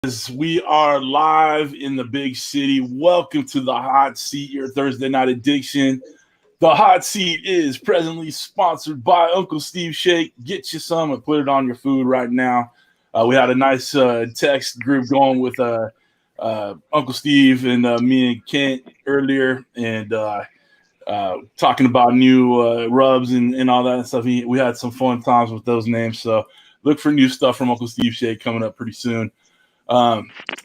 We are live in the big city. Welcome to the Hot Seat, your Thursday night addiction. The Hot Seat is presently sponsored by Uncle Steve Shake. Get you some and put it on your food right now. We had a nice text group going with Uncle Steve and me and Kent earlier, and talking about new rubs and all that stuff. We had some fun times with those names. So look for new stuff from Uncle Steve Shake coming up pretty soon.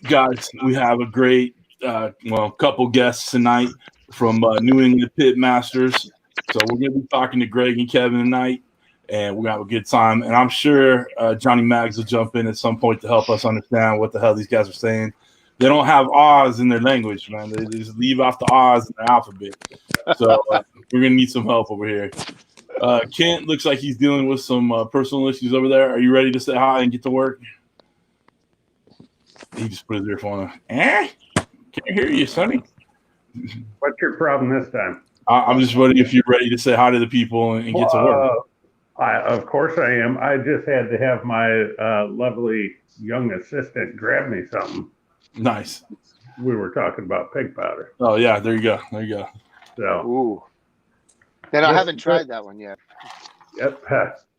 Guys, we have a great couple guests tonight from New England Pitmasters. So we're going to be talking to Greg and Kevin tonight, and we're going to have a good time. And I'm sure Johnny Mags will jump in at some point to help us understand what the hell these guys are saying. They don't have Oz in their language, man. They just leave off the Oz in their alphabet. So we're going to need some help over here. Kent looks like he's dealing with some personal issues over there. Are you ready to say hi and get to work? He just put his earphone on. Can't hear you, Sonny. What's your problem this time? I'm just wondering if you're ready to say hi to the people and get to work. Of course I am. I just had to have my lovely young assistant grab me something. Nice. We were talking about pig powder. Oh, yeah. There you go. There you go. So. Ooh. Then I haven't tried that one yet. Yep.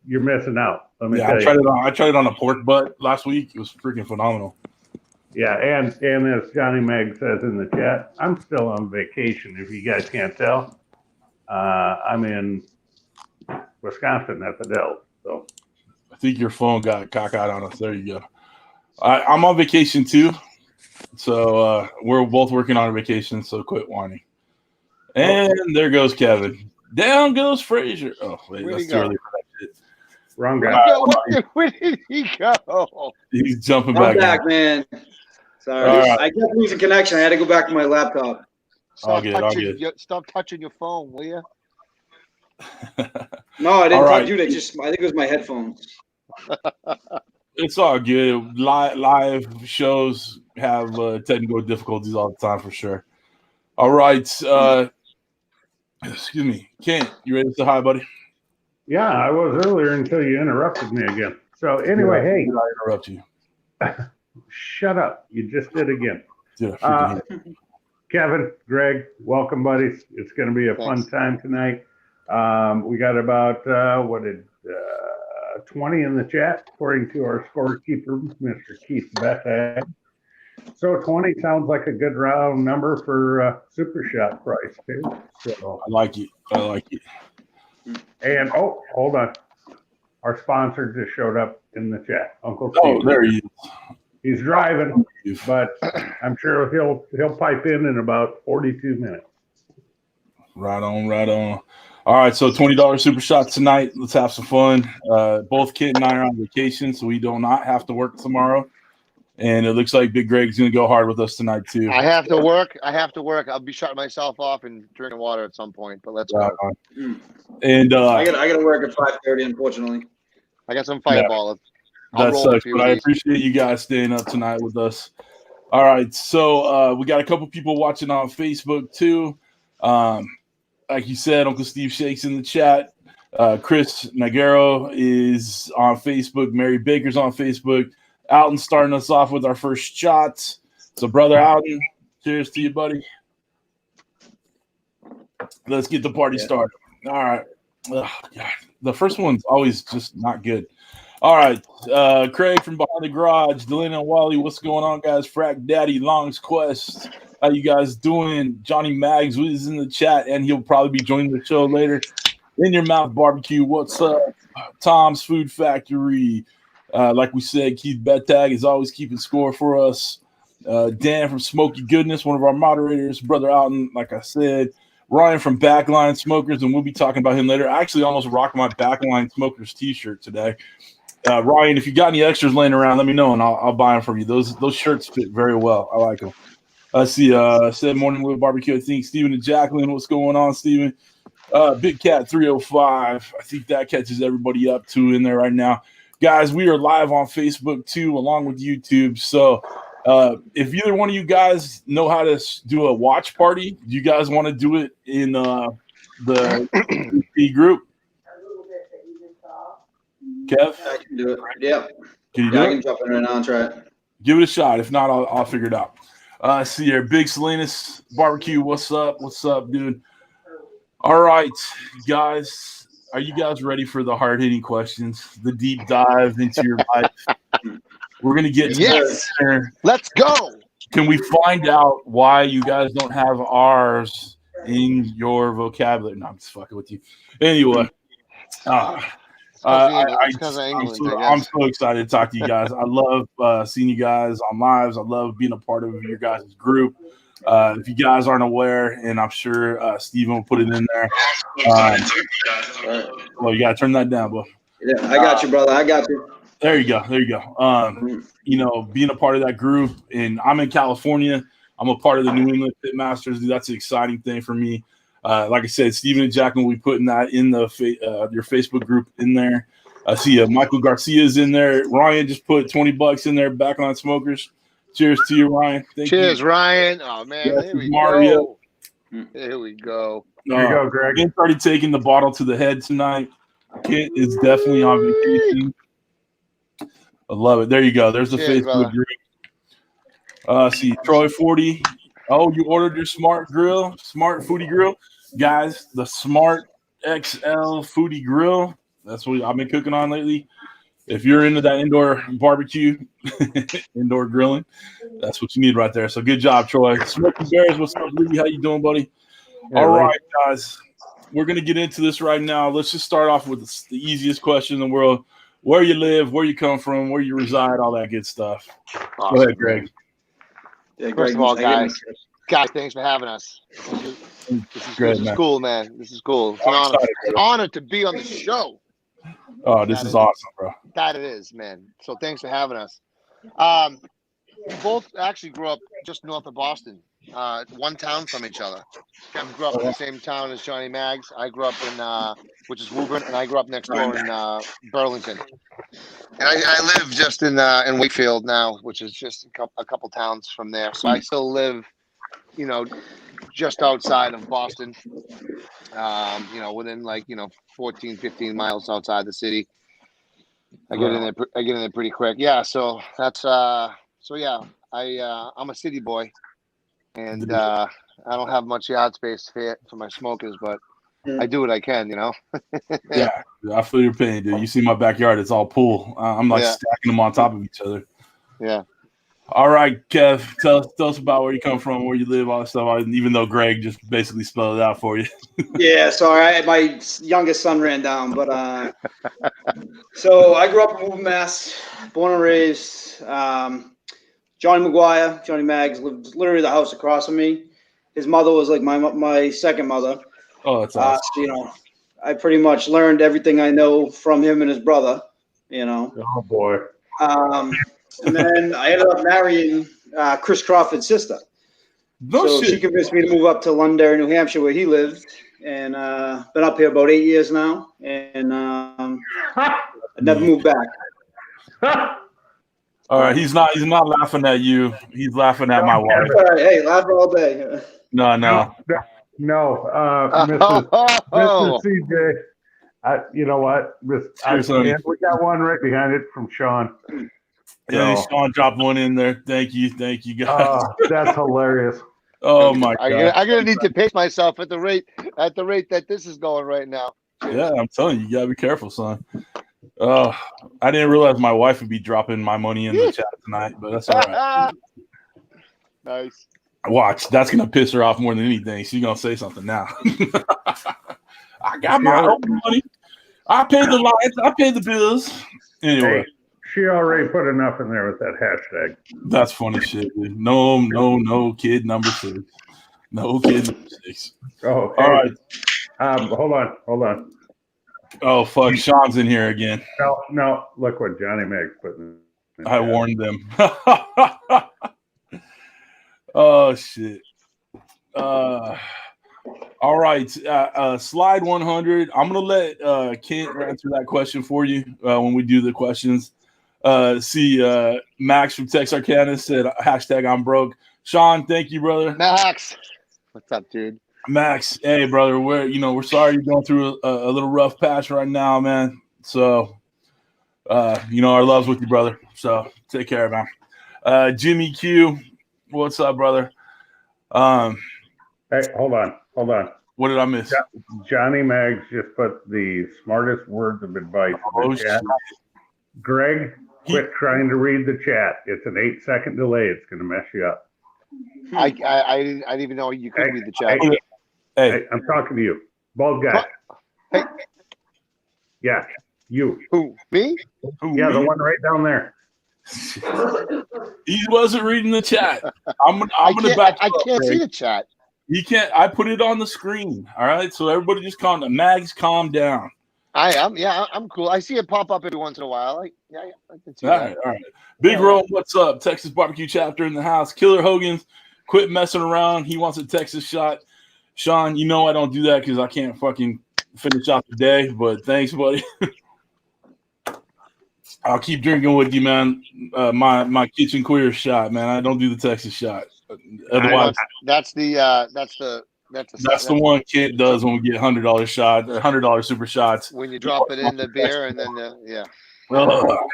You're missing out. Let me tell you. I tried it on a pork butt last week. It was freaking phenomenal. Yeah, and as Johnny Meg says in the chat, I'm still on vacation. If you guys can't tell, I'm in Wisconsin at the Dells. So I think your phone got cockeyed on us. There you go. I'm on vacation too, so we're both working on a vacation. So quit whining. And there goes Kevin. Down goes Frazier. Oh wait, that's too early for that shit. Wrong guy. Where did he go? He's jumping I'm back. back, man. Sorry, I kept losing connection. I had to go back to my laptop. Stop touching your phone, will you? No, I didn't touch you. I think it was my headphones. It's all good. Live shows have technical difficulties all the time for sure. All right. Excuse me. Kent, you ready to say hi, buddy? Yeah, I was earlier until you interrupted me again. So anyway, hey. Did I interrupt you? Shut up. You just did again. Yeah, Kevin, Greg, welcome, buddies. It's going to be a fun time tonight. We got about 20 in the chat, according to our scorekeeper, Mr. Keith Bettag. So 20 sounds like a good round number for Super Shot price, too. So I like it. And, hold on. Our sponsor just showed up in the chat, Uncle Steve. Oh, there he is. He's driving, but I'm sure he'll pipe in about 42 minutes. Right on. All right, so $20 super shots tonight. Let's have some fun. Both Kent and I are on vacation, so we do not have to work tomorrow. And it looks like Big Greg's going to go hard with us tonight, too. I have to work. I'll be shutting myself off and drinking water at some point, but let's go. And I got to work at 5:30, unfortunately. I got some Fireball. That sucks, but I appreciate you guys staying up tonight with us. All right, so we got a couple people watching on Facebook too. Like you said, Uncle Steve Shake's in the chat. Chris Nagaro is on Facebook. Mary Baker's on Facebook. Alton starting us off with our first shots. So, brother Alton, cheers to you, buddy. Let's get the party started. All right. Oh, God. The first one's always just not good. All right, Craig from behind the garage, Delaney and Wally, what's going on, guys? Frack Daddy, Long's Quest, how you guys doing? Johnny Mags is in the chat, and he'll probably be joining the show later. In Your Mouth Barbecue, what's up? Tom's Food Factory, like we said, Keith Bettag is always keeping score for us. Dan from SmokeyGoodness, one of our moderators, Brother Alton, like I said. Ryan from Backline Smokers, and we'll be talking about him later. I actually almost rocked my Backline Smokers t-shirt today. Ryan, if you got any extras laying around, let me know, and I'll buy them from you. Those shirts fit very well. I like them. I see. Said Morning with Barbecue. I think Steven and Jacqueline. What's going on, Steven? Big Cat 305. I think that catches everybody up too in there right now, guys. We are live on Facebook too, along with YouTube. So if either one of you guys know how to do a watch party, do you guys want to do it in the group? Kev? I can do it. Yeah. Can you do it? I can jump in right now and try it. Give it a shot. If not, I'll figure it out. See here, Big Salinas BBQ. What's up? What's up, dude? All right, guys. Are you guys ready for the hard-hitting questions? The deep dive into your life. We're gonna get to there. Let's go. Can we find out why you guys don't have R's in your vocabulary? No, I'm just fucking with you. Anyway, I'm so excited to talk to you guys. I love seeing you guys on lives. I love being a part of your guys' group. If you guys aren't aware, and I'm sure Steven will put it in there. Well, you gotta turn that down, bro. Yeah, I got you, brother. I got you. There you go. There you go. You know, being a part of that group, and I'm in California. I'm a part of the New England Pitmasters. Dude, that's an exciting thing for me. Like I said, Steven and Jack will be putting that in the your Facebook group in there. I see Michael Garcia's in there. Ryan just put $20 in there. Back on Smokers. Cheers to you, Ryan. Cheers, Ryan. Oh man, yes, here we Mario. Go. Here we go. There you go, Greg. Kent already taking the bottle to the head tonight. Kent is definitely on vacation. I love it. There you go. There's the Facebook group. See, Troy 40. Oh, you ordered your smart foodie grill. Guys, the Smart XL foodie grill. That's what I've been cooking on lately. If you're into that indoor barbecue, indoor grilling, that's what you need right there. So good job, Troy. Smoky Bears, what's up, Lee? How you doing, buddy? Yeah, all right, guys. We're going to get into this right now. Let's just start off with the easiest question in the world. Where you live, where you come from, where you reside, all that good stuff. Awesome. Go ahead, Greg. Yeah, Greg, First of all, guys, thanks for having us. This is cool, man. This is cool. It's an honor to be on the show. Oh, this is awesome, bro. That it is, man. So thanks for having us. We both actually grew up just north of Boston, one town from each other. Kevin grew up in the same town as Johnny Mags. I grew up in, which is Woburn, and I grew up next door in Burlington. And I live just in Wakefield now, which is just a couple towns from there. So I still live, you know, just outside of Boston, you know, within 14, 15 miles outside the city. I get in there pretty quick. Yeah. So that's, yeah, I'm a city boy, and I don't have much yard space for my smokers, but I do what I can, you know? Yeah. I feel your pain, dude. You see my backyard, it's all pool. I'm stacking them on top of each other. Yeah. All right, Kev, tell us about where you come from, where you live, all that stuff, even though Greg just basically spelled it out for you. Yeah, sorry. My youngest son ran down, but so I grew up in Woburn, Mass, born and raised. Johnny Maguire, Johnny Mags, lived literally the house across from me. His mother was like my second mother. Oh, that's awesome. You know, I pretty much learned everything I know from him and his brother, you know. Oh, boy. And then I ended up marrying Kris Crawford's sister. She convinced me to move up to Londonderry, New Hampshire, where he lived, and been up here about 8 years now, and I never moved back. All right, he's not laughing at you. He's laughing at my wife. Hey, laugh all day. No. Mr. CJ. You know what? We got one right behind it from Sean. Yeah, Sean dropped one in there. Thank you, guys. That's hilarious. Oh my God! I'm gonna need to pace myself at the rate that this is going right now. Yeah, I'm telling you, you gotta be careful, son. Oh, I didn't realize my wife would be dropping my money in the chat tonight, but that's all right. Nice. Watch, that's gonna piss her off more than anything. She's gonna say something now. I got my own money. I paid the lights. I paid the bills. Anyway. Hey, she already put enough in there with that hashtag. That's funny shit, dude. No, kid number 6. No kid number 6. Oh, all right. Hold on. Oh, fuck. Sean's in here again. No. Look what Johnny Meg's putting in. I warned them. Oh, shit. All right. Slide 100. I'm going to let Kent answer that question for you when we do the questions. Max from Texarkana said hashtag I'm broke. Sean, thank you, brother. Max, what's up, dude? Max, hey, brother. We're sorry you're going through a little rough patch right now, man. So, our love's with you, brother. So take care, man. Jimmy Q, what's up, brother? Hey, hold on. What did I miss? Johnny Mags just put the smartest words of advice in the chat. Shit. Greg, quit trying to read the chat. It's an 8-second delay. It's going to mess you up. I didn't even know you could read the chat. Hey, I'm talking to you. Bald guy. Hey. Yeah, you. Who? Me? Yeah, the one right down there. He wasn't reading the chat. I can't see the chat. You can't. I put it on the screen. All right, so everybody just calm down. Mags, calm down. I'm cool. I see it pop up every once in a while. I can see that. All right. Big Roll, what's up? Texas Barbecue Chapter in the house. Killer Hogan's, quit messing around. He wants a Texas shot. Sean, you know I don't do that because I can't fucking finish out the day. But thanks, buddy. I'll keep drinking with you, man. My kitchen queer shot, man. I don't do the Texas shot. Otherwise, that's the one kid does when we get $100 shot, $100 super shots. When you drop it in the beer and then No.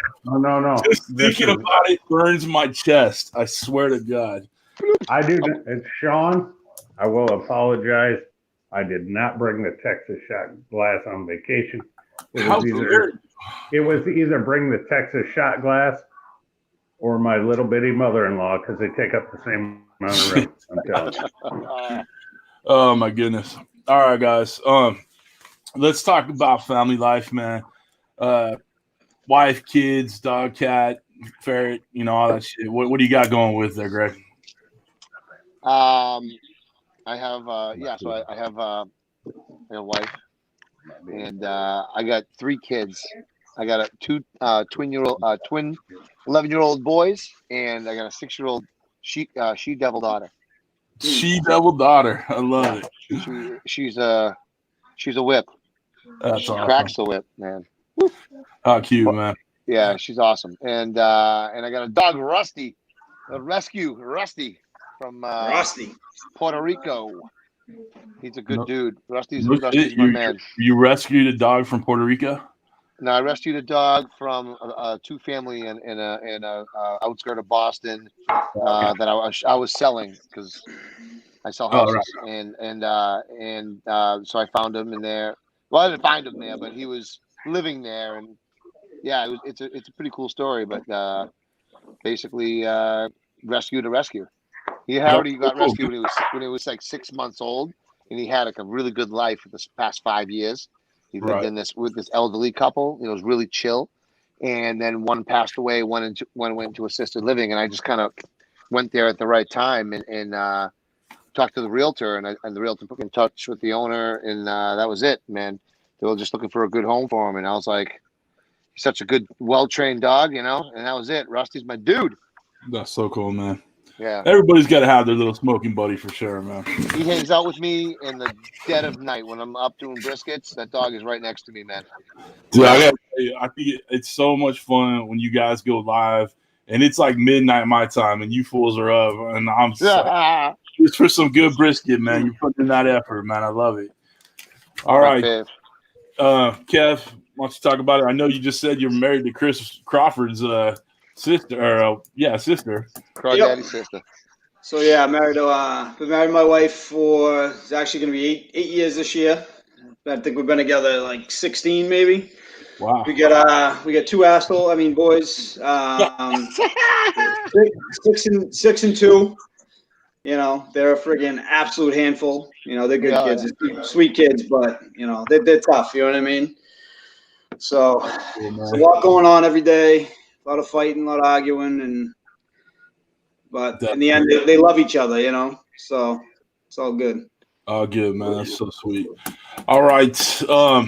Just thinking about it burns my chest. I swear to God. I do. It's Sean. I will apologize. I did not bring the Texas shot glass on vacation. It was either bring the Texas shot glass or my little bitty mother-in-law because they take up the same amount of room. I'm telling you. Oh my goodness. All right, guys. Let's talk about family life, man. Wife, kids, dog, cat, ferret, all that shit. What do you got going with there, Greg? I have so I have a wife, and I got 3 kids. I got two 11-year-old boys, and I got a 6-year-old she devil daughter. She devil daughter. I love it. She's a whip. That's she awesome. Cracks the whip, man. How cute, man. Yeah, she's awesome. And I got a dog, Rusty, a rescue Rusty from Puerto Rico. He's a good dude. Rusty's my man. You rescued a dog from Puerto Rico? No, I rescued a dog from a 2-family in a outskirt of Boston that I was selling because I sell houses. Oh, right. And so I found him in there. Well, I didn't find him there, but he was living there, and yeah, it's a pretty cool story. But basically, rescued a rescue. He already got rescued when he was like 6 months old, and he had like a really good life for the past 5 years. He lived in this with this elderly couple. It was really chill, and then one passed away. One went into assisted living, and I just kind of went there at the right time and talked to the realtor, and the realtor put me in touch with the owner, and that was it, man. They were just looking for a good home for him, and I was like, he's such a good, well-trained dog, and that was it. Rusty's my dude. That's so cool, man. Yeah. Everybody's got to have their little smoking buddy for sure, man. He hangs out with me in the dead of night when I'm up doing briskets. That dog is right next to me, man. Dude, I gotta tell you, I think it's so much fun when you guys go live and it's like midnight my time and you fools are up and I'm like, just for some good brisket, man. You're putting in that effort, man. I love it. All right. Kev, why don't you talk about it? I know you just said you're married to Kris Crawford's sister. Sister. Crawdaddy's sister. So yeah, been married to my wife for it's actually going to be 8 years this year. I think we've been together like 16 maybe. Wow. We got 2 boys. 6 and 2. They're a friggin' absolute handful. They're good kids, they're sweet kids, but they're tough. You know what I mean? So there's a lot going on every day. A lot of fighting, a lot of arguing, but in the end, they love each other, so it's all good. Oh, good, man. That's so sweet. All right. So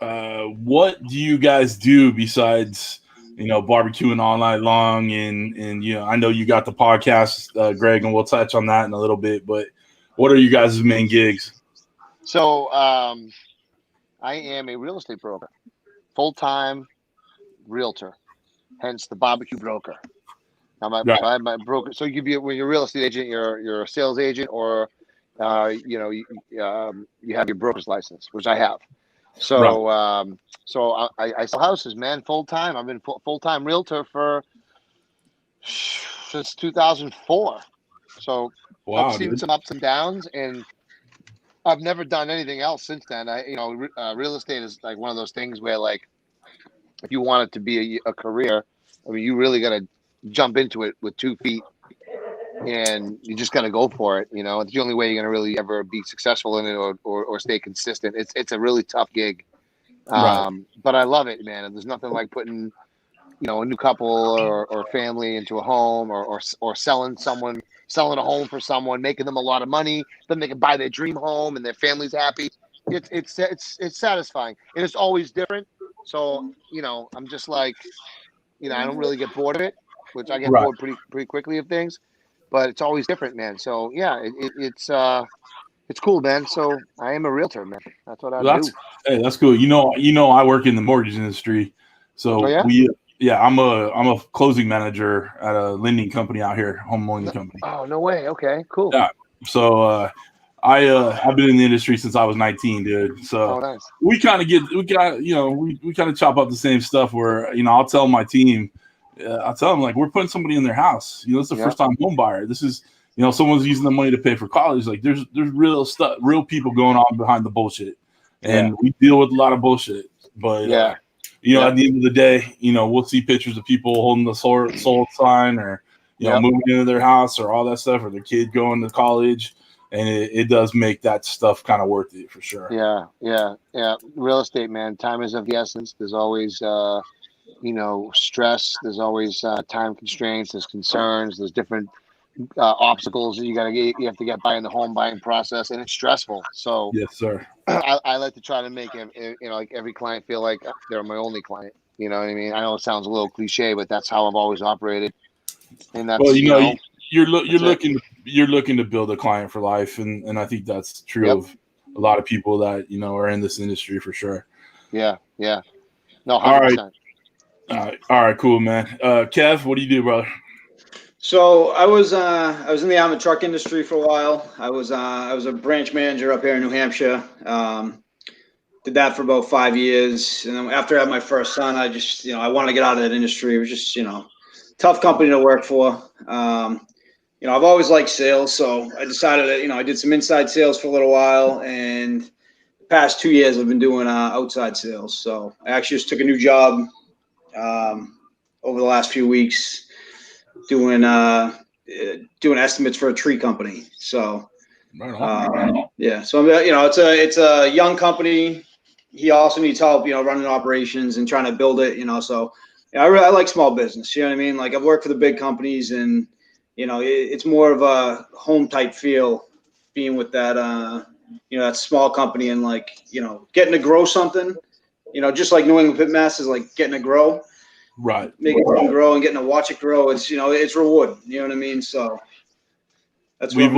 what do you guys do besides, barbecuing all night long? And I know you got the podcast, Greg, and we'll touch on that in a little bit, but what are you guys' main gigs? So I am a real estate broker. Full-time realtor, hence the barbecue broker. Now my broker. So when you're a real estate agent, you're a sales agent, or you have your broker's license, which I have. So, I sell houses, man, full time. I've been full time realtor for since 2004. So wow, I've seen some ups and downs, and I've never done anything else since then. Real estate is like one of those things where, like, if you want it to be a career, I mean, you really got to jump into it with 2 feet, and you just got to go for it. It's the only way you're going to really ever be successful in it or stay consistent. It's a really tough gig. Right. But I love it, man. There's nothing like putting, a new couple or family into a home or selling a home for someone, making them a lot of money, then they can buy their dream home and their family's happy. It's satisfying, and it's always different. So, I'm just like, I don't really get bored of it, which I get bored pretty quickly of things, but it's always different, man. So yeah, it's cool, man. So I am a realtor, man. That's what I do. Hey, that's cool. I work in the mortgage industry, so I'm a closing manager at a lending company out here, home loan company. Oh, no way. Okay, cool. Yeah. So I've been in the industry since I was 19, dude. So nice. we kind of chop up the same stuff where, I'll tell my team, I'll tell them, like, we're putting somebody in their house. It's the first time home buyer. This is, someone's using the money to pay for college. Like, there's real stuff, real people going on behind the bullshit. And we deal with a lot of bullshit. But, at the end of the day, we'll see pictures of people holding the sold sign or, moving into their house or all that stuff, or their kid going to college. And it does make that stuff kind of worth it for sure. Yeah. Real estate, man. Time is of the essence. There's always, stress. There's always time constraints. There's concerns. There's different obstacles that you have to get by in the home buying process, and it's stressful. So yes, sir. I like to try to make like every client feel like they're my only client. You know what I mean? I know it sounds a little cliche, but that's how I've always operated. And that's you're looking to build a client for life, and I think that's true of a lot of people that are in this industry for sure. Yeah. No, 100%. All right, cool, man. Kev, what do you do, brother? So I was in the armored truck industry for a while. I was a branch manager up here in New Hampshire. Did that for about 5 years, and then after I had my first son, I just I wanted to get out of that industry. It was just tough company to work for. I've always liked sales, so I decided that I did some inside sales for a little while, and the past 2 years I've been doing outside sales. So I actually just took a new job over the last few weeks, doing estimates for a tree company. So so it's a young company. He also needs help, running operations and trying to build it. So I like small business. You know what I mean? Like, I've worked for the big companies, and it's more of a home type feel being with that that small company, and like getting to grow something. Just like New England Pitmasters, like getting to grow. Right. Making it grow and getting to watch it grow. It's it's rewarding. You know what I mean? So that's what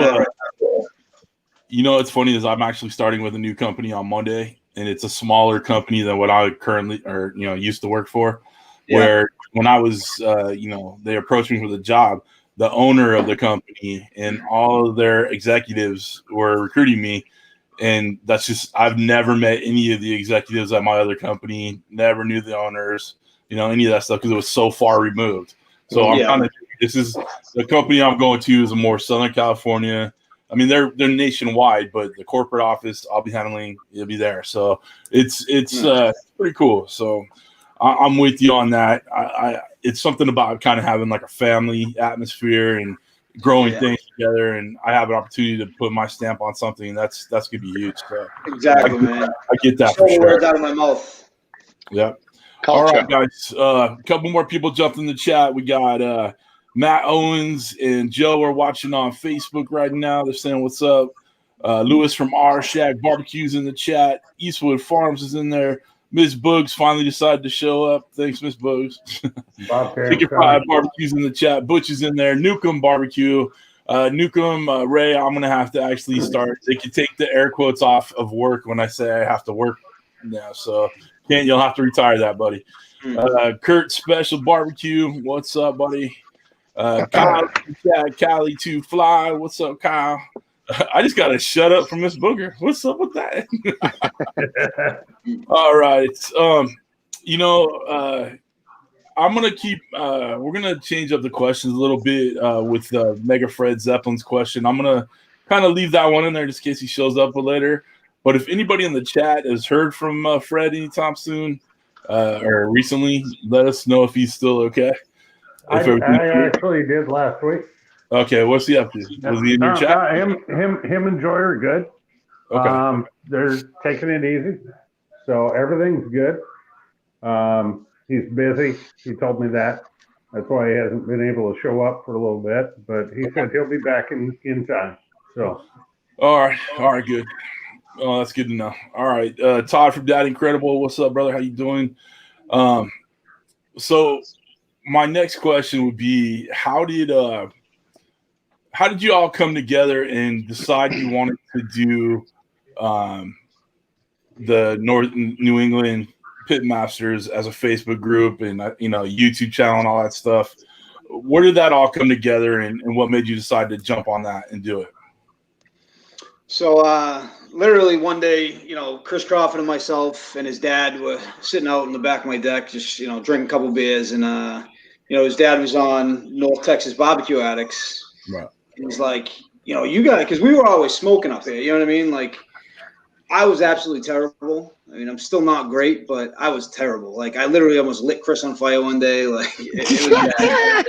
it's funny is I'm actually starting with a new company on Monday, and it's a smaller company than what I currently used to work for. Where when I was they approached me for the job, the owner of the company and all of their executives were recruiting me. And that's just, I've never met any of the executives at my other company, never knew the owners, any of that stuff, because it was so far removed. So this is the company I'm going to is a more Southern California. I mean, they're nationwide, but the corporate office I'll be handling, it'll be there. So it's pretty cool. So I'm with you on that. It's something about kind of having like a family atmosphere and growing things together, and I have an opportunity to put my stamp on something. That's gonna be huge. So exactly, man. I get that for sure. Words out of my mouth. Yep. All right, guys. A couple more people jumped in the chat. We got Matt Owens and Joe are watching on Facebook right now. They're saying what's up. Lewis from R Shack Barbecues in the chat. Eastwood Farms is in there. Miss Bugs finally decided to show up. Thanks, Miss Bugs. Chicken Fried Barbecues in the chat. Butch is in there. Nukem Barbecue. Nukem, Ray, I'm going to have to actually start. They can take the air quotes off of work when I say I have to work now. So, you'll have to retire that, buddy. Kurt Special Barbecue. What's up, buddy? Kyle, Cali 2 Fly. What's up, Kyle? I just got to shut up from Miss Booger. What's up with that? All right. I'm going to keep we're going to change up the questions a little bit with Mega Fred Zeppelin's question. I'm going to kind of leave that one in there just in case he shows up later. But if anybody in the chat has heard from Fred anytime soon or recently, let us know if he's still okay. I actually did last week. Okay, what's he up to? Was he in your chat? Him and Joy are good. Okay. They're taking it easy, so everything's good. He's busy. He told me that. That's why he hasn't been able to show up for a little bit, but he said he'll be back in time. So. All right, good. Oh, that's good to know. All right, Todd from Dad Incredible. What's up, brother? How you doing? So my next question would be, how did you all come together and decide you wanted to do the North New England Pitmasters as a Facebook group and YouTube channel and all that stuff? Where did that all come together, and what made you decide to jump on that and do it? So literally one day, Kris Crawford and myself and his dad were sitting out in the back of my deck, just drinking a couple beers, and his dad was on North Texas Barbecue Addicts. Right. He was like, you got it, because we were always smoking up there. You know what I mean? Like, I was absolutely terrible. I mean, I'm still not great, but I was terrible. Like, I literally almost lit Kris on fire one day. Like, it was bad.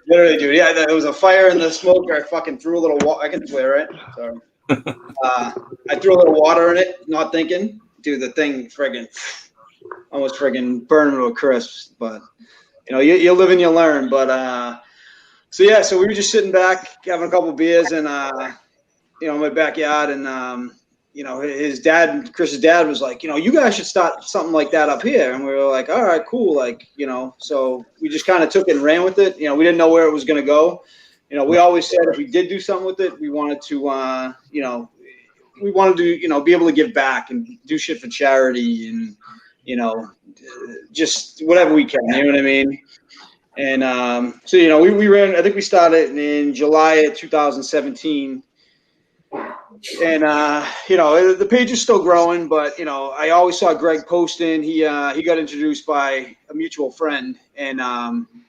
Literally, dude. Yeah, there was a fire in the smoker. I fucking threw a little water. I can swear, right? Sorry. I threw a little water in it, not thinking. Dude, the thing almost burned to a crisp. But, you live and you learn. But, so we were just sitting back, having a couple of beers, and in my backyard, and his dad, Chris's dad, was like, you guys should start something like that up here, and we were like, all right, cool, so we just kind of took it and ran with it. We didn't know where it was going to go. We always said if we did do something with it, we wanted to, be able to give back and do shit for charity, and just whatever we can. You know what I mean? And we ran. I think we started in July of 2017, and the page is still growing. But I always saw Greg posting. He got introduced by a mutual friend, and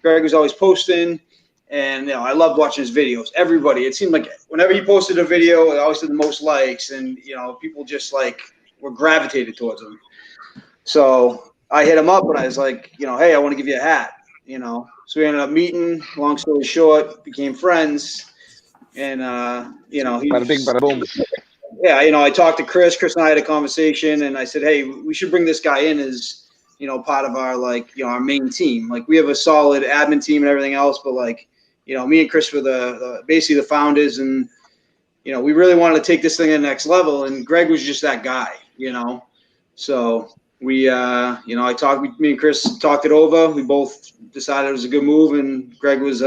Greg was always posting. And I loved watching his videos. Everybody, it seemed like whenever he posted a video, it always had the most likes, and people just were gravitated towards him. So I hit him up, and I was like, hey, I want to give you a hat. So we ended up meeting. Long story short, became friends, and bada bing, bada boom. Yeah, I talked to Kris. Kris and I had a conversation, and I said, hey, we should bring this guy in as part of our our main team. Like, we have a solid admin team and everything else, but me and Kris were basically the founders, and we really wanted to take this thing to the next level. And Greg was just that guy, So we, me and Kris talked it over. We both decided it was a good move, and Greg was,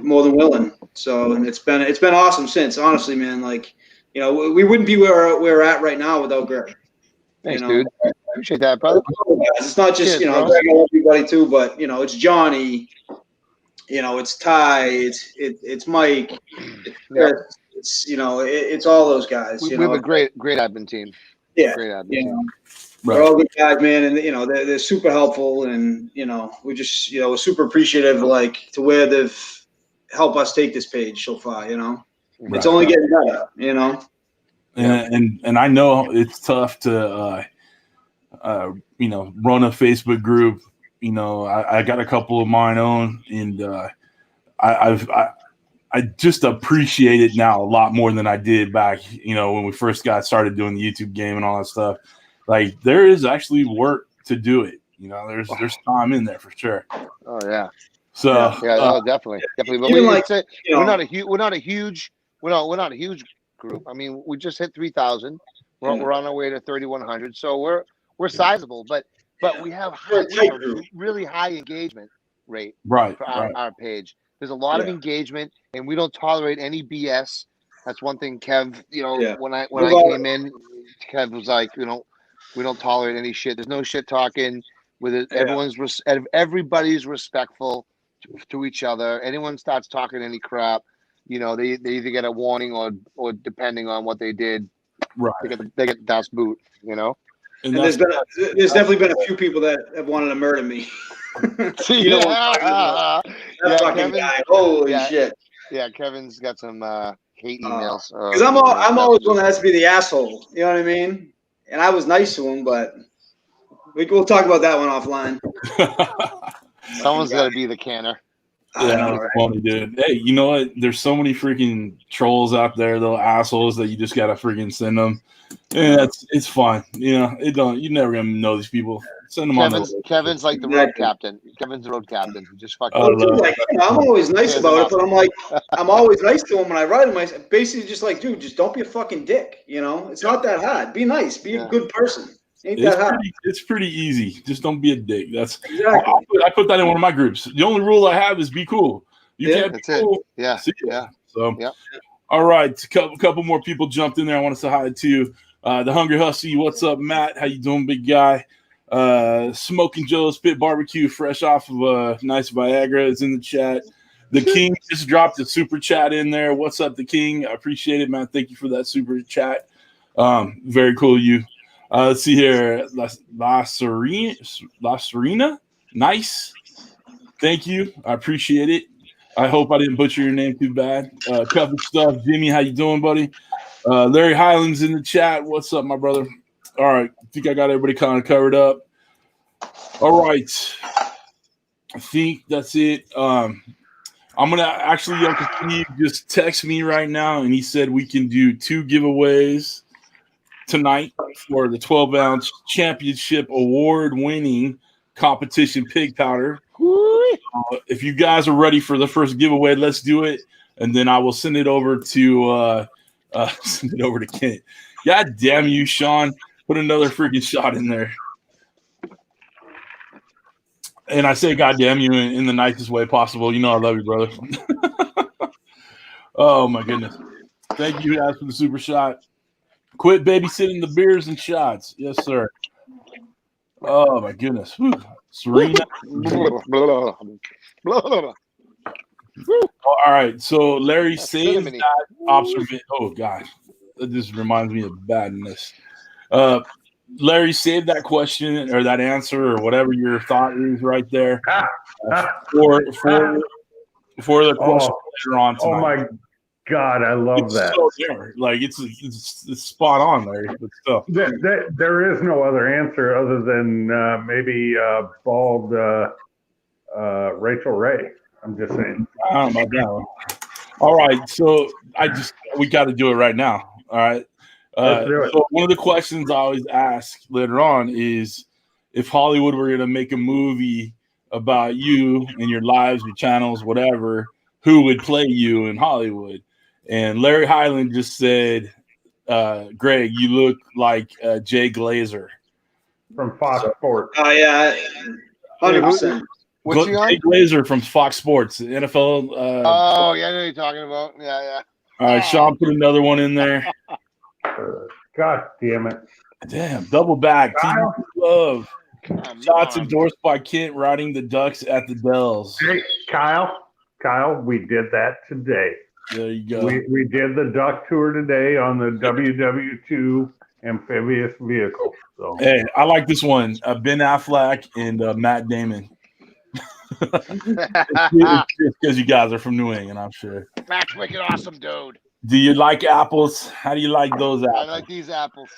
more than willing. So, and it's been awesome since. Honestly, man, we wouldn't be where we're at right now without Greg. Thanks, dude. Appreciate that, brother. It's not just Greg, I love everybody too, but it's Johnny. It's Ty. It's Mike. It's all those guys. We have a great admin team. Yeah, great admin team. Right. They're all good guys, man, and they're super helpful, and we just we're super appreciative to where they've helped us take this page so far. It's only getting better. And I know it's tough to run a Facebook group. I got a couple of mine own, and I just appreciate it now a lot more than I did back, when we first started doing the YouTube game and all that stuff. Like, there is actually work to do it. There's time in there for sure. Oh yeah. So definitely. But we're not a huge group. I mean, we just hit 3,000. We're on our way to 3,100. So we're sizable, but we have really high engagement rate for our page. There's a lot of engagement, and we don't tolerate any BS. That's one thing, Kev. When I came in, Kev was like, we don't tolerate any shit. There's no shit talking. With it, everybody's respectful to each other. Anyone starts talking any crap, you know, they either get a warning or depending on what they did, right, they get Das Boot, you know. And there's definitely been a few people that have wanted to murder me. You know what I'm talking about. That fucking Kevin, guy. Holy shit. Yeah, Kevin's got some hate emails. Because I'm always one that has to be the asshole. You know what I mean? And I was nice to him, but we'll talk about that one offline. Someone's got to be the canner. Yeah, that's funny, dude. Hey, you know what? There's so many freaking trolls out there, little assholes that you just gotta freaking send them. Yeah, it's fine. You know, you're never gonna know these people. Send them on. Kevin's like the road captain. Kevin's the road captain. Just fucking. I'm always nice about it, but I'm like, I'm always nice to him when I ride him. I basically just like, dude, just don't be a fucking dick. You know, it's not that hard. Be nice. Be a good person. It's pretty easy. Just don't be a dick. That's exactly. I put that in one of my groups. The only rule I have is be cool. You can't be cool. Yeah. Yeah. So, all right. Couple more people jumped in there. I want to say hi to the Hungry Hussy. What's up, Matt? How you doing, big guy? Smoking Joe's Pit Barbecue, fresh off of a nice Viagra, is in the chat. The King just dropped a super chat in there. What's up, the King? I appreciate it, man. Thank you for that super chat. Very cool of you. Let's see here. La Serena. Nice. Thank you. I appreciate it. I hope I didn't butcher your name too bad. Couple stuff. Jimmy, how you doing, buddy? Larry Highland's in the chat. What's up, my brother? All right. I think I got everybody kind of covered up. All right. I think that's it. I'm going to actually, Uncle Steve just text me right now, and he said we can do 2 giveaways tonight for the 12-ounce championship award-winning competition pig powder. If you guys are ready for the first giveaway, let's do it, and then I will send it over to Kent. God damn you, Sean! Put another freaking shot in there. And I say God damn you in the nicest way possible. You know I love you, brother. Oh my goodness! Thank you guys for the super shot. Quit babysitting the beers and shots. Yes, sir. Oh, my goodness. Whew. Serena. All right. So, Larry saves that observation. Oh, God. That just reminds me of badness. Larry, save that question or that answer or whatever your thought is right there for the question later on tonight. Oh, my God, I love that. So there. Like it's spot on, Larry. But still, there is no other answer other than maybe bald Rachel Ray. I'm just saying. I don't know about that one. All right, so we got to do it right now. All right. So one of the questions I always ask later on is if Hollywood were going to make a movie about you and your lives, your channels, whatever, who would play you in Hollywood? And Larry Highland just said, Greg, you look like Jay Glazer. From Fox Sports. Oh, yeah. 100%. What's he on? Jay Glazer from Fox Sports, NFL. Oh, yeah, I know what you're talking about. Yeah. All right, Sean, put another one in there. God damn it. Damn, double back. TV Love. Shots endorsed by Kent riding the Ducks at the Dells. Hey, Kyle, we did that today. There you go. We did the Duck Tour today on the WW2 amphibious vehicle. So hey, I like this one. Ben Affleck and Matt Damon. It's because you guys are from New England, I'm sure. Matt's wicked awesome, dude. Do you like apples? How do you like those apples? I like these apples.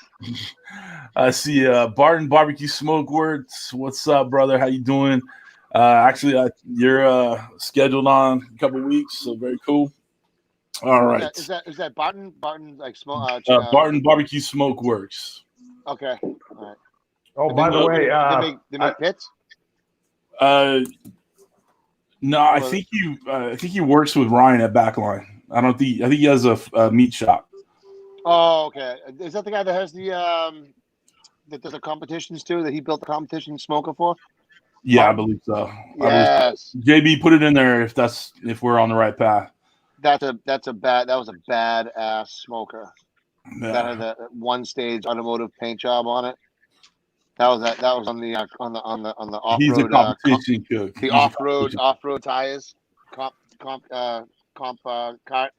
I see Barton Barbecue Smokeworks. What's up, brother? How you doing? Actually, you're scheduled on a couple weeks, so very cool. All right. Is that Barton like smoke? Barton Barbecue Smokeworks. Okay. All right. Oh, by the way, they make pits. No, I think he works with Ryan at Backline. I think he has a meat shop. Oh, okay. Is that the guy that has the that does the competitions too? That he built the competition smoker for? Yeah, I believe so. Yes. JB, put it in there if we're on the right path. That was a badass smoker. Yeah. That had that one stage automotive paint job on it. That was on the off-road. He's a competition cook. The off-road tires. comp cart.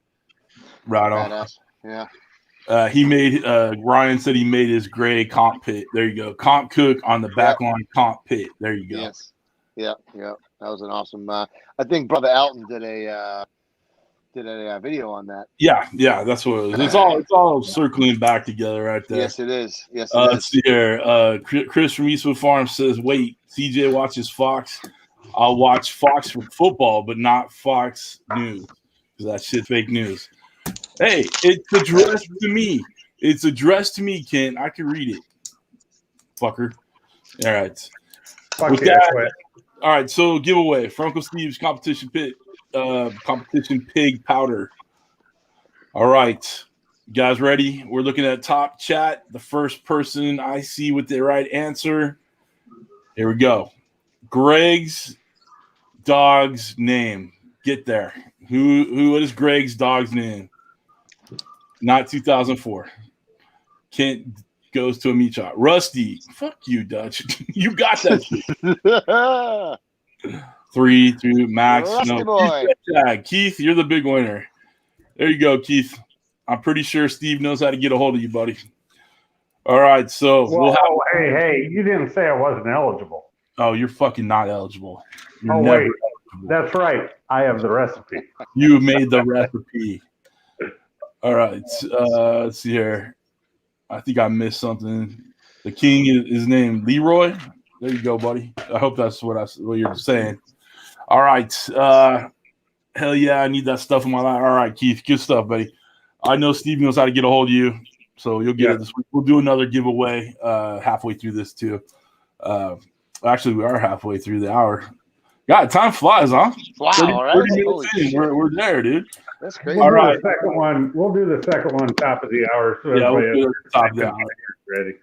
Right on. Badass. Yeah. He made Ryan said he made his gray comp pit. There you go. Comp cook on the back line comp pit. There you go. Yes. Yeah. That was an awesome. I think Brother Alton did a video on that. Yeah, that's what it was. It's all circling back together right there. Yes, it is. Let's see here. Chris from Eastwood Farm says, "Wait, CJ watches Fox. I'll watch Fox for football, but not Fox News because that shit fake news." Hey, it's addressed to me. It's addressed to me, Kent. I can read it. Fucker. All right. With that, all right, so giveaway. For Uncle Steve's competition pig powder. All right. You guys ready? We're looking at top chat. The first person I see with the right answer. Here we go. Greg's dog's name. Get there. What is Greg's dog's name? Not 2004. Kent goes to a meat shop. Rusty, fuck you, Dutch. You got that shit. 3, 2, Max. Rusty no. boy. Keith, you're the big winner. There you go, Keith. I'm pretty sure Steve knows how to get a hold of you, buddy. All right, so hey, you didn't say I wasn't eligible. Oh, you're fucking not eligible. You're wait. eligible. That's right. I have the recipe. You made the recipe. All right. Let's see here. I think I missed something. The king is named Leroy. There you go, buddy. I hope that's what you're saying. All right. Hell yeah, I need that stuff in my life. All right, Keith. Good stuff, buddy. I know Steve knows how to get a hold of you, so you'll get it this week. We'll do another giveaway halfway through this too. Actually, we are halfway through the hour. God, time flies, huh? Wow, 30 minutes in. We're there, dude. That's crazy. All right. We'll do the second one top of the hour. So yeah, we'll do the top of the hour. Ready.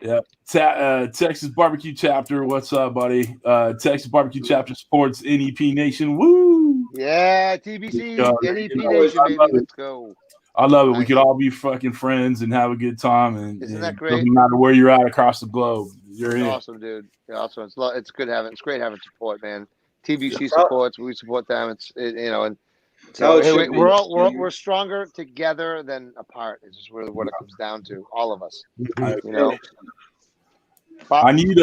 Yeah. Texas Barbecue Chapter. What's up, buddy? Texas Barbecue Chapter supports NEP Nation. Woo! Yeah, TBC, NEP Nation, baby. Let's go. I love it. Nice. We could all be fucking friends and have a good time. And isn't that great? Doesn't matter where you're at across the globe. You're in. Awesome, dude. Yeah, awesome. It's great having support, man. TBC supports. We support them. And so we're stronger together than apart. It's just really what it comes down to. All of us. I need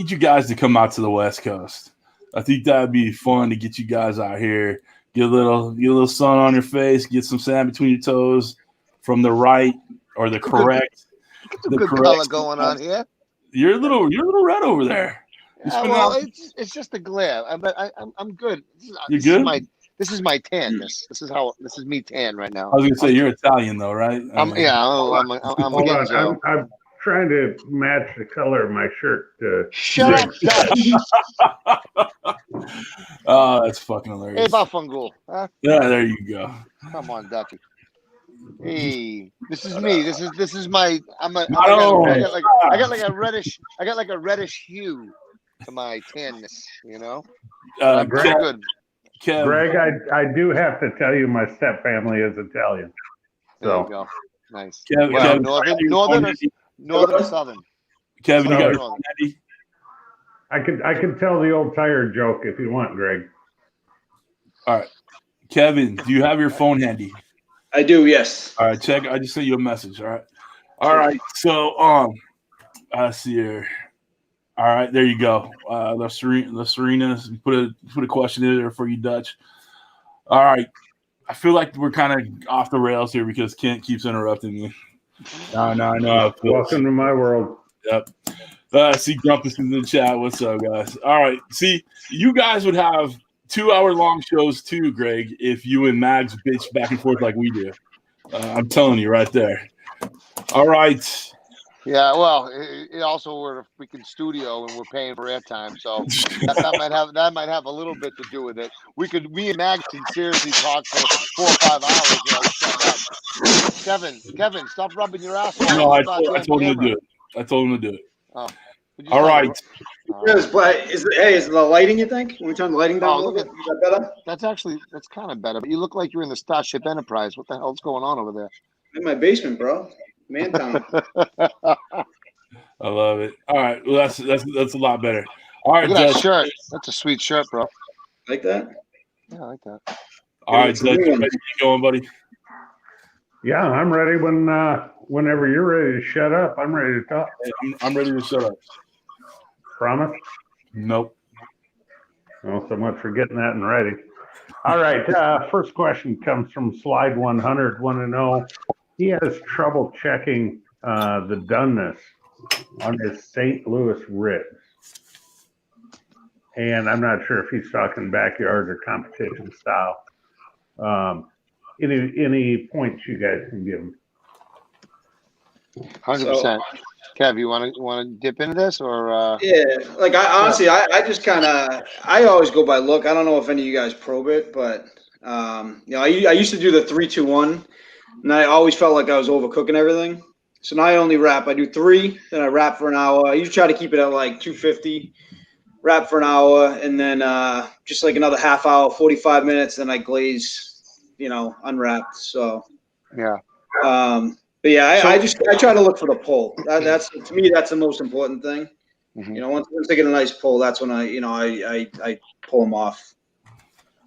you guys to come out to the West Coast. I think that'd be fun to get you guys out here. Get a little sun on your face. Get some sand between your toes from the right or the correct. Some good color going on here. You're a little red over there. It's just the glare. I'm good. You're good. This is my tan. This is me tan right now. I was gonna say you're Italian though, right? I'm getting Joe. I'm trying to match the color of my shirt. Shut up, Dutch. Oh, that's fucking hilarious. Hey, Bafungul. Huh? Yeah, there you go. Come on, Ducky. Hey, this is me. This is my. I got like a reddish hue to my tanness. You know. I'm pretty good. Kev. Greg, I do have to tell you, my step family is Italian. There you go. Nice. Kev, northern or southern? Kevin, you got your phone handy? I can tell the old tire joke if you want, Greg. All right. Kevin, do you have your phone handy? I do, yes. All right, check. I just sent you a message. All right. So I see here. All right, there you go. La Serena, put a question in there for you, Dutch. All right. I feel like we're kind of off the rails here because Kent keeps interrupting me. I know. Welcome to my world. Yep. See Grumpus in the chat. What's up, guys? All right. See, you guys would have 2-hour-long shows too, Greg, if you and Mags bitch back and forth like we do. I'm telling you right there. All right. Yeah, well, it also we're a freaking studio and we're paying for airtime, so that might have a little bit to do with it. Me and Mags can seriously talk for 4 or 5 hours. Kevin, stop rubbing your ass. No, I told him to do it. I told him to do it. Oh. All right. Is the lighting, you think? When we turn the lighting down a little bit, is that better? That's kind of better, but you look like you're in the Starship Enterprise. What the hell's going on over there? In my basement, bro. Man town. I love it. All right. Well, that's a lot better. All right, look at that shirt. That's a sweet shirt, bro. Like that? Yeah, I like that. All right, Zed, you ready to get going, buddy? Yeah, I'm ready whenever you're ready to shut up. I'm ready to talk. I'm ready to shut up. Promise? Nope. Well, so much for getting that in writing. All right, first question comes from Slide 100. Want to know, he has trouble checking the doneness on his St. Louis ribs. And I'm not sure if he's talking backyard or competition style. Any points you guys can give him? 100%. Kev, you want to dip into this or? Yeah, like I honestly, I just kind of, I always go by look. I don't know if any of you guys probe it, but I used to do the 3-2-1, and I always felt like I was overcooking everything. So now I only wrap. I do 3, then I wrap for an hour. I usually try to keep it at like 250. Wrap for an hour, and then just like another half hour, 45 minutes, then I glaze, unwrapped. So yeah. But yeah, I try to look for the pull. That's to me, that's the most important thing. Mm-hmm. Once I get a nice pull, that's when I pull them off.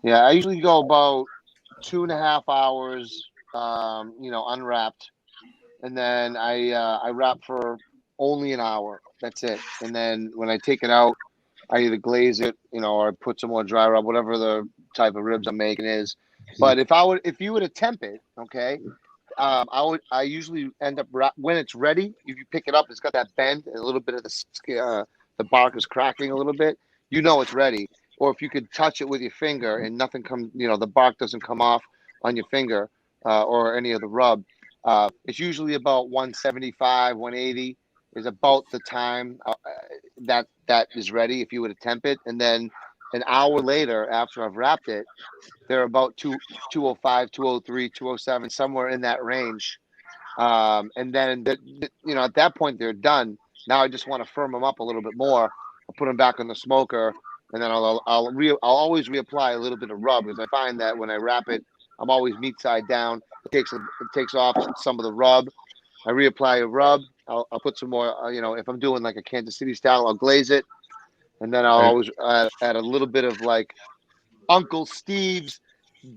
Yeah, I usually go about 2.5 hours, unwrapped, and then I wrap for only an hour. That's it. And then when I take it out, I either glaze it, or I put some more dry rub, whatever the type of ribs I'm making is. But if you were to temp it, okay, I usually end up when it's ready. If you pick it up, it's got that bend, and a little bit of the bark is cracking a little bit. It's ready. Or if you could touch it with your finger and nothing comes, the bark doesn't come off on your finger or any of the rub. It's usually about 175, 180 is about the time that is ready if you were to temp it. And then an hour later, after I've wrapped it, they're about 205, 203, 207, somewhere in that range. And then, at that point, they're done. Now I just want to firm them up a little bit more. I'll put them back on the smoker, and then I'll always reapply a little bit of rub, because I find that when I wrap it, I'm always meat side down. It takes off some of the rub. I reapply a rub. I'll put some more, if I'm doing like a Kansas City style, I'll glaze it. And then I'll always add a little bit of like Uncle Steve's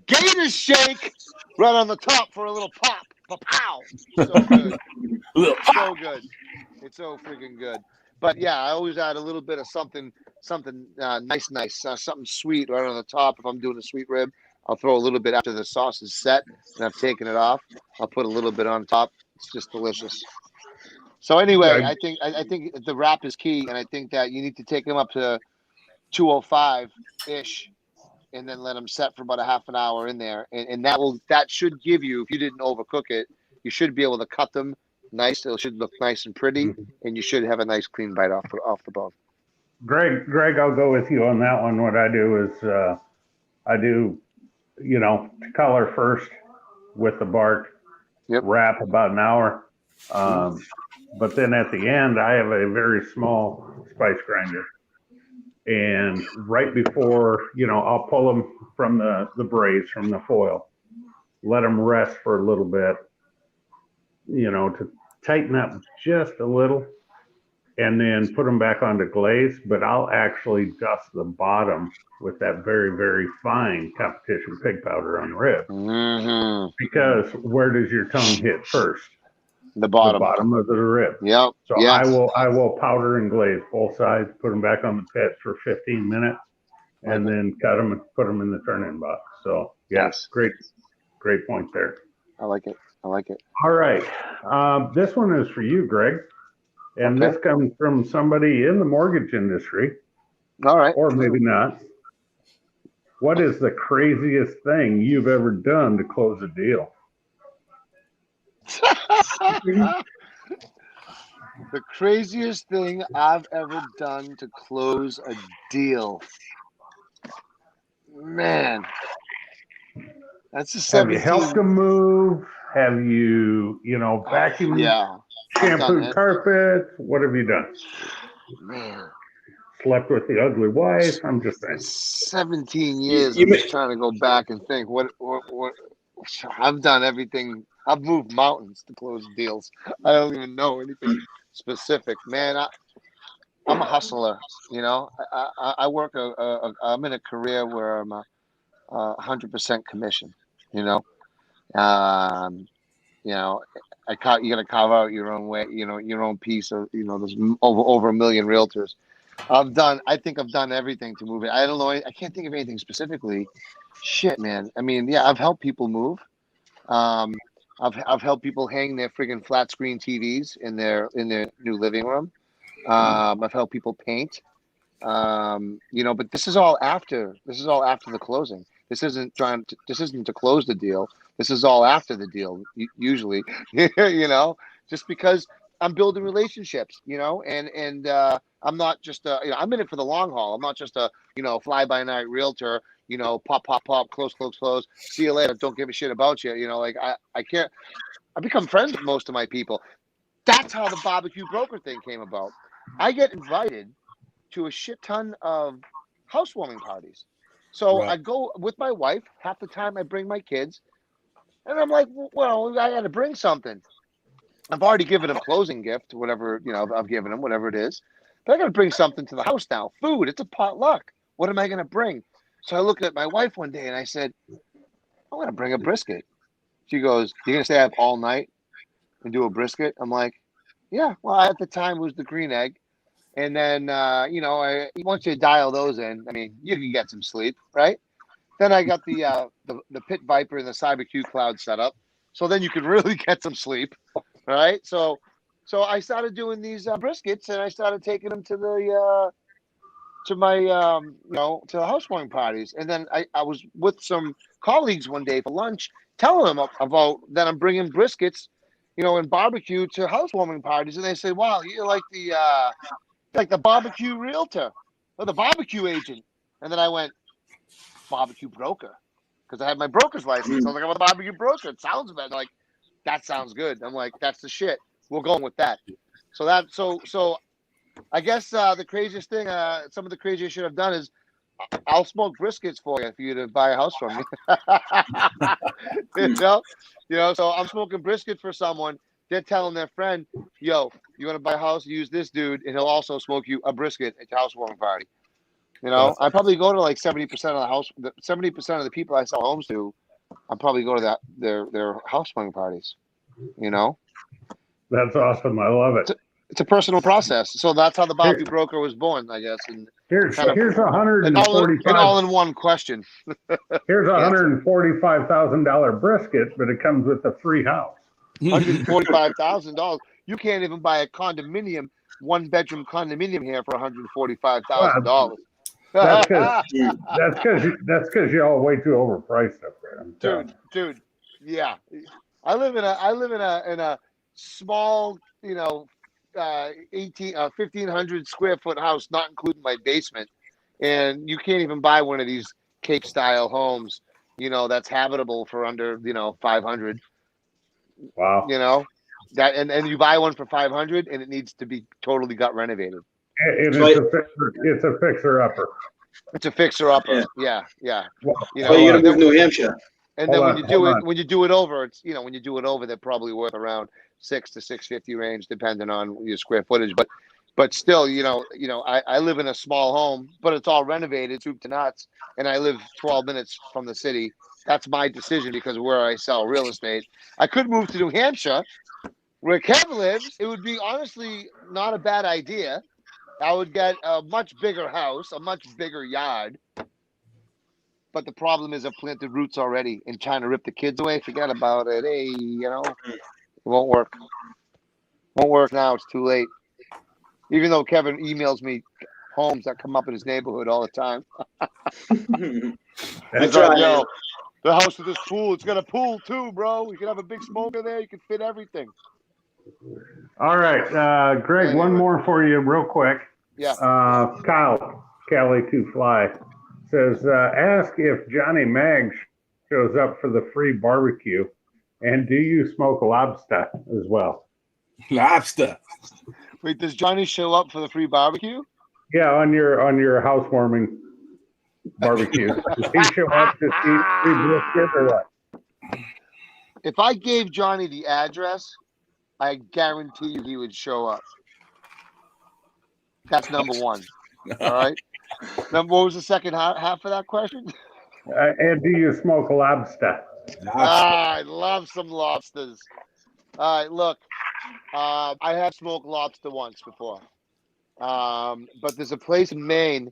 Gator Shake right on the top for a little pop. Pow! So good. So good. It's so freaking good. But yeah, I always add a little bit of something nice, something sweet right on the top. If I'm doing a sweet rib, I'll throw a little bit after the sauce is set and I've taken it off. I'll put a little bit on top. It's just delicious. So anyway, I think the wrap is key, and I think that you need to take them up to 205-ish, and then let them set for about a half an hour in there, and that should give you, if you didn't overcook it, you should be able to cut them nice. It should look nice and pretty, and you should have a nice clean bite off the bone. Greg, I'll go with you on that one. What I do is I do, color first with the bark, wrap about an hour. But then at the end, I have a very small spice grinder. And right before, I'll pull them from the braise, from the foil, let them rest for a little bit, to tighten up just a little, and then put them back onto glaze. But I'll actually dust the bottom with that very, very fine competition pig powder on the rib. Mm-hmm. Because where does your tongue hit first? The bottom of the rib. Yep. So I will powder and glaze both sides, put them back on the pit for 15 minutes, and then cut them and put them in the turn-in box. So yes, great point there. I like it. All right, this one is for you, Greg, and this comes from somebody in the mortgage industry. All right, or maybe not. What is the craziest thing you've ever done to close a deal? The craziest thing I've ever done to close a deal. Man, that's a 17. Have you helped them move? Have you, vacuumed, shampooed carpets? What have you done? Man. Slept with the ugly wife? I'm just saying. 17 years. I'm just trying to go back and think. What I've done everything. I've moved mountains to close deals. I don't even know anything specific. Man, I'm a hustler. I work. I'm in a career where 100% commission. You know, you know, you got to carve out your own way. You know, your own piece of. You know, there's over 1 million realtors. I think I've done everything to move it. I don't know. I can't think of anything specifically. Shit, man. I mean, yeah, I've helped people move. I've helped people hang their friggin' flat screen TVs in their new living room. I've helped people paint. You know, but this is all after the closing. This isn't to close the deal. This is all after the deal, usually. You know, just because I'm building relationships, you know, and I'm not just you know, I'm in it for the long haul. I'm not just a, you know, fly by night realtor, you know, pop, close, see you later, don't give a shit about you. You know, like I can't, I become friends with most of my people. That's how the barbecue broker thing came about. I get invited to a shit ton of housewarming parties. So I go with my wife. Half the time I bring my kids. And I'm like, well, I got to bring something. I've already given them a closing gift, whatever, you know, I've given them, whatever it is. But I got to bring something to the house now. Food, it's a potluck. What am I going to bring? So I looked at my wife one day and I said, I'm going to bring a brisket. She goes, you're going to stay up all night and do a brisket? I'm like, yeah. Well, at the time it was the green egg. And then, you know, once you dial those in, I mean, you can get some sleep, right? Then I got the Pit Viper and the CyberQ Cloud set up. So then you can really get some sleep, right? So I started doing these briskets, and I started taking them to the to my you know, to the housewarming parties. And then I was with some colleagues one day for lunch, telling them about that I'm bringing briskets, you know, and barbecue to housewarming parties, and they said, "Wow, you're like the barbecue realtor or the barbecue agent." And then I went, barbecue broker, because I had my broker's license. I was like, I'm a barbecue broker. It sounds bad. Like, that sounds good. I'm like, that's the shit. We're going with that. So I guess the craziest thing, some of the craziest shit I've done is I'll smoke briskets for you to buy a house from me. you know, so I'm smoking brisket for someone. They're telling their friend, yo, you want to buy a house, use this dude, and he'll also smoke you a brisket at your housewarming party. You know, I probably go to like 70% of the house, 70% of the people I sell homes to, I probably go to their housewarming parties. You know, that's awesome. I love it. It's a personal process. So that's how the barbecue broker was born, I guess. And here's $145. An all-in-one question. Here's $145,000 brisket, but it comes with a free house. $145,000. You can't even buy a condominium, 1-bedroom condominium here for $145,000. That's because y'all way too overpriced up there. Dude, yeah. I live in a small, you know, 1,500 square foot house, not including my basement, and you can't even buy one of these Cape style homes, you know, that's habitable for under, you know, 500. Wow. You know, that and you buy one for 500 and it needs to be totally gut renovated. It's a fixer upper. It's a fixer upper. Yeah. Well, you know, you're gonna move New Hampshire. And then when you do it over, it's, you know, when you do it over, they're probably worth around $600 to $650 range, depending on your square footage. But still, you know, I live in a small home, but it's all renovated, soup to nuts, and I live 12 minutes from the city. That's my decision because of where I sell real estate. I could move to New Hampshire, where Kev lives. It would be honestly not a bad idea. I would get a much bigger house, a much bigger yard. But the problem is I've planted roots already, and trying to rip the kids away, forget about it. Hey, you know, it won't work. Won't work now. It's too late. Even though Kevin emails me homes that come up in his neighborhood all the time. That's right. Yo, the house with this pool, it's got a pool too, bro. You can have a big smoker there. You can fit everything. All right, Greg, one more for you real quick. Yeah. Kyle, Cali 2 Fly, says, ask if Johnny Mag shows up for the free barbecue, and do you smoke lobster as well? Lobster. Wait, does Johnny show up for the free barbecue? Yeah, on your housewarming barbecue. Does he show up to eat free brisket or what? If I gave Johnny the address, I guarantee you he would show up. That's number one. All right. What was the second half of that question? And do you smoke lobster? I love some lobsters. All right, look, I have smoked lobster once before, but there's a place in Maine,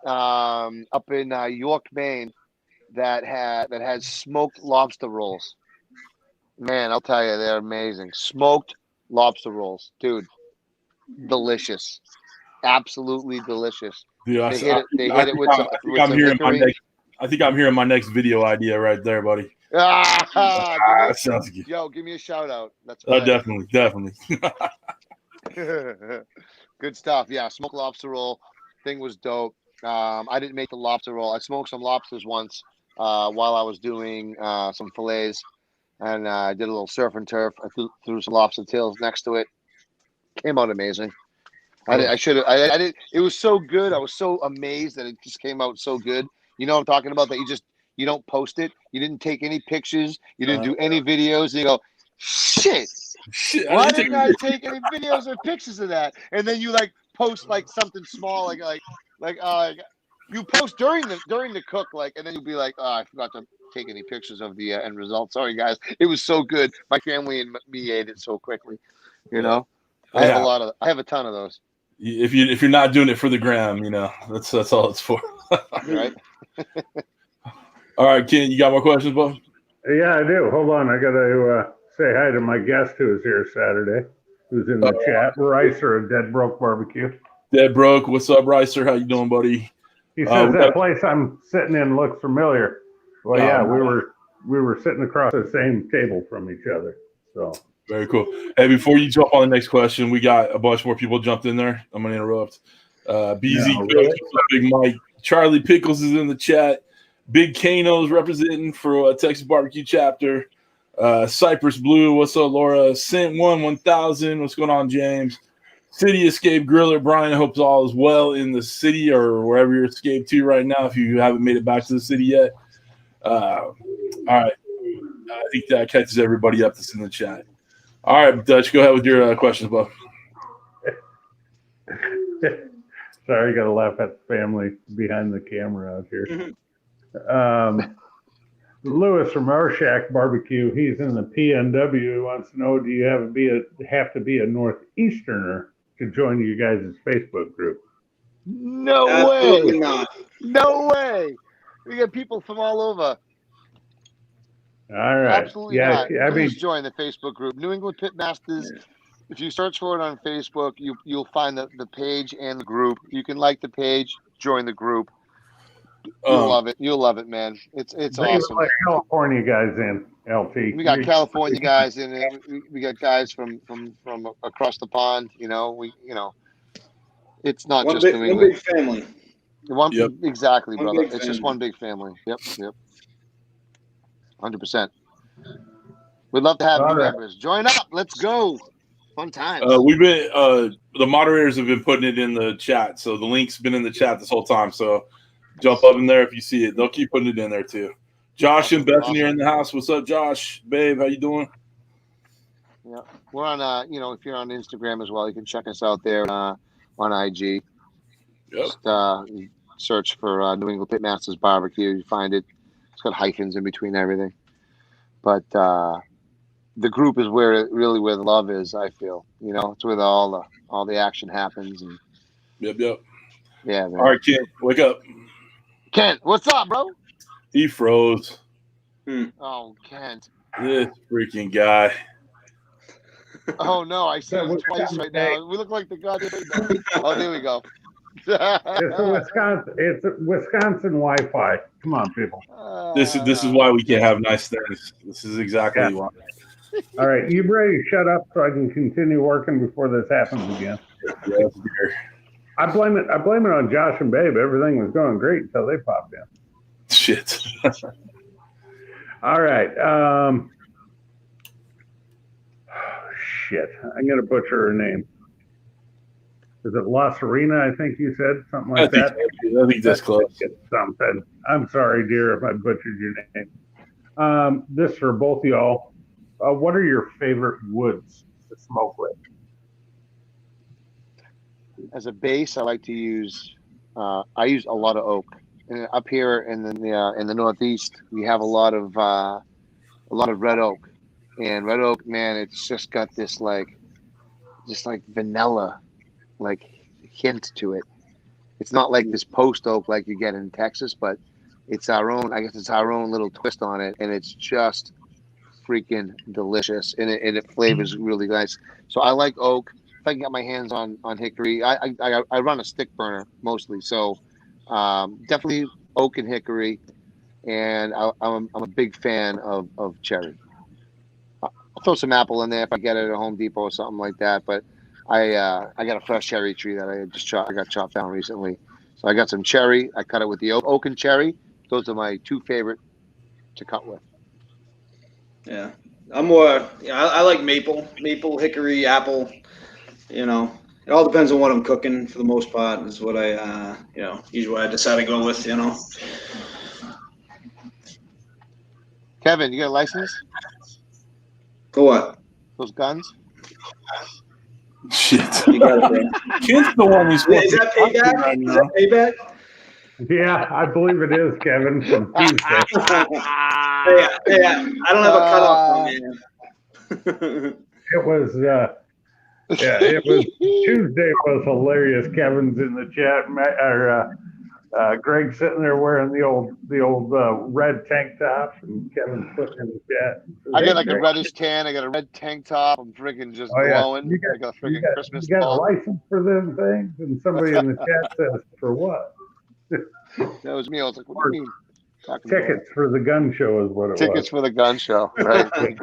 up in York, Maine, that has smoked lobster rolls. Man, I'll tell you, they're amazing. Smoked lobster rolls, dude, delicious, absolutely delicious. Dude, They hit it with some hickory. I think I'm hearing my next video idea right there, buddy. That sounds good. Yo, give me a shout out. That's definitely. Good stuff. Yeah, smoked lobster roll thing was dope. I didn't make the lobster roll. I smoked some lobsters once while I was doing some fillets, and I did a little surf and turf. I threw some lobster tails next to it. Came out amazing. I should have. I did. It was so good. I was so amazed that it just came out so good. You know what I'm talking about? That you don't post it. You didn't take any pictures. You didn't do any videos. And you go, shit. Why didn't I take any videos or pictures of that? And then you like post like something small, like you post during the cook, like, and then you'll be like, oh, I forgot to take any pictures of the end result. Sorry, guys. It was so good. My family and me ate it so quickly. You know, I have a ton of those. If you're not doing it for the gram, you know, that's all it's for. Right. All right, Ken, you got more questions, bro? Yeah, I do. Hold on, I gotta say hi to my guest who is here Saturday, who's in the chat. Ricer of Dead Broke Barbecue. Dead Broke, what's up, Ricer? How you doing, buddy? He says that place I'm sitting in looks familiar. Well, yeah, we were sitting across the same table from each other. So very cool. Hey, before you jump on the next question, we got a bunch more people jumped in there. I'm gonna interrupt. BZ, Big Mike, Charlie Pickles is in the chat. Big Kano's representing for Texas Barbecue Chapter. Cypress Blue, what's up, Laura? Scent 1000, what's going on, James? City Escape Griller, Brian, I hope all is well in the city or wherever you're escaped to right now if you haven't made it back to the city yet. All right. I think that catches everybody up that's in the chat. All right, Dutch, go ahead with your questions, bud. Sorry, got to laugh at the family behind the camera out here. Lewis from Our Shack Barbecue, he's in the PNW, wants to know, do you have to be a Northeasterner to join you guys' Facebook group? No Absolutely way. not. No way. We got people from all over. All right. Absolutely not. Please join the Facebook group, New England Pitmasters. If you search for it on Facebook, you'll find the page and the group. You can like the page, join the group. You'll love it. You'll love it, man. It's awesome. Like California guys in LT. We got California guys in it. We got guys from across the pond. It's not just New England. One big family. Exactly, brother. It's family. just one big family. Yep. 100%. We'd love to have new members. Join up. Let's go. Fun times. We've been the moderators have been putting it in the chat, so the link's been in the chat this whole time. So jump up in there if you see it. They'll keep putting it in there too. Josh and Bethany are in the house. What's up, Josh? Babe, how you doing? Yeah, we're on. If you're on Instagram as well, you can check us out there on IG. Yep. Just search for New England Pitmasters Barbecue. You find it. It's got hyphens in between everything. But the group is where the love is. I feel. It's where all the action happens. And Yep. Yeah, man. All right, Kent, wake up. Kent, what's up, bro? He froze. Oh, Kent. This freaking guy. Oh no, I see him twice right now. We look like the goddamn. Oh, there we go. It's Wisconsin Wi-Fi. Come on, people. This is why we can't have nice things. This is exactly why. All right, you ready to shut up so I can continue working before this happens again? Yes, dear. I blame it on Josh and Babe. Everything was going great until they popped in. Shit. All right. Shit. I'm gonna butcher her name. Is it La Serena? I think you said something like that. I think that's close. Something. I'm sorry, dear, if I butchered your name. This for both of y'all. What are your favorite woods to smoke with? As a base, I like to use. I use a lot of oak. up here in the Northeast, we have a lot of red oak, and red oak, man, it's just got this just like vanilla, like hint to it. It's not like this post oak like you get in Texas, but it's our own. I guess it's our own little twist on it, and it's just freaking delicious, and it flavors really nice. So I like oak. If I can get my hands on hickory, I run a stick burner mostly, so definitely oak and hickory, and I'm a big fan of cherry. I'll throw some apple in there if I get it at Home Depot or something like that. But I got a fresh cherry tree that I got chopped down recently, so I got some cherry. I cut it with the oak and cherry. Those are my two favorite to cut with. Yeah, I'm more. I like maple, hickory, apple. It all depends on what I'm cooking for the most part. Is what I, usually what I decide to go with. Kevin, you got a license? For what? Those guns? Shit. You got it, bro. Kid's the one who's Is that payback? right Is that payback? Yeah, I believe it is, Kevin, from Tuesday. Hey, I don't have a cutoff, man. It was Tuesday was hilarious. Kevin's in the chat, Greg's sitting there wearing the old red tank top, and Kevin's putting in the chat. I got like a reddish tan. I got a red tank top. I'm freaking just glowing. You like a freaking Christmas you got ball. a license for them things? And somebody in the chat says, for what? That was me. I was like, what do you mean? Tickets for the gun show is what it was. Tickets for the gun show, right? Are you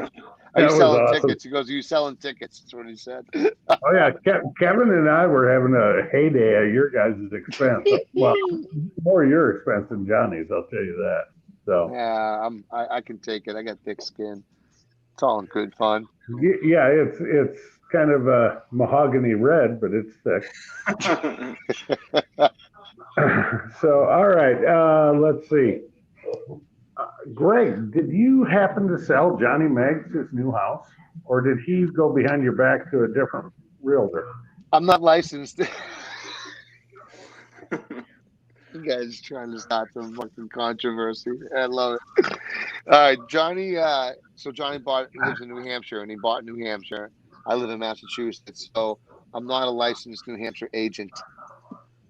That was selling awesome. tickets? He goes, are you selling tickets? That's what he said. Oh, yeah. Kevin and I were having a heyday at your guys' expense. Well, more your expense than Johnny's, I'll tell you that. So Yeah, I can take it. I got thick skin. It's all in good fun. yeah, it's kind of a mahogany red, but it's thick. So, all right, let's see. Greg, did you happen to sell Johnny Meggs his new house, or did he go behind your back to a different realtor? I'm not licensed. You guys trying to start some fucking controversy. I love it. All right, Johnny. So Johnny lives in New Hampshire, and he bought New Hampshire. I live in Massachusetts, so I'm not a licensed New Hampshire agent.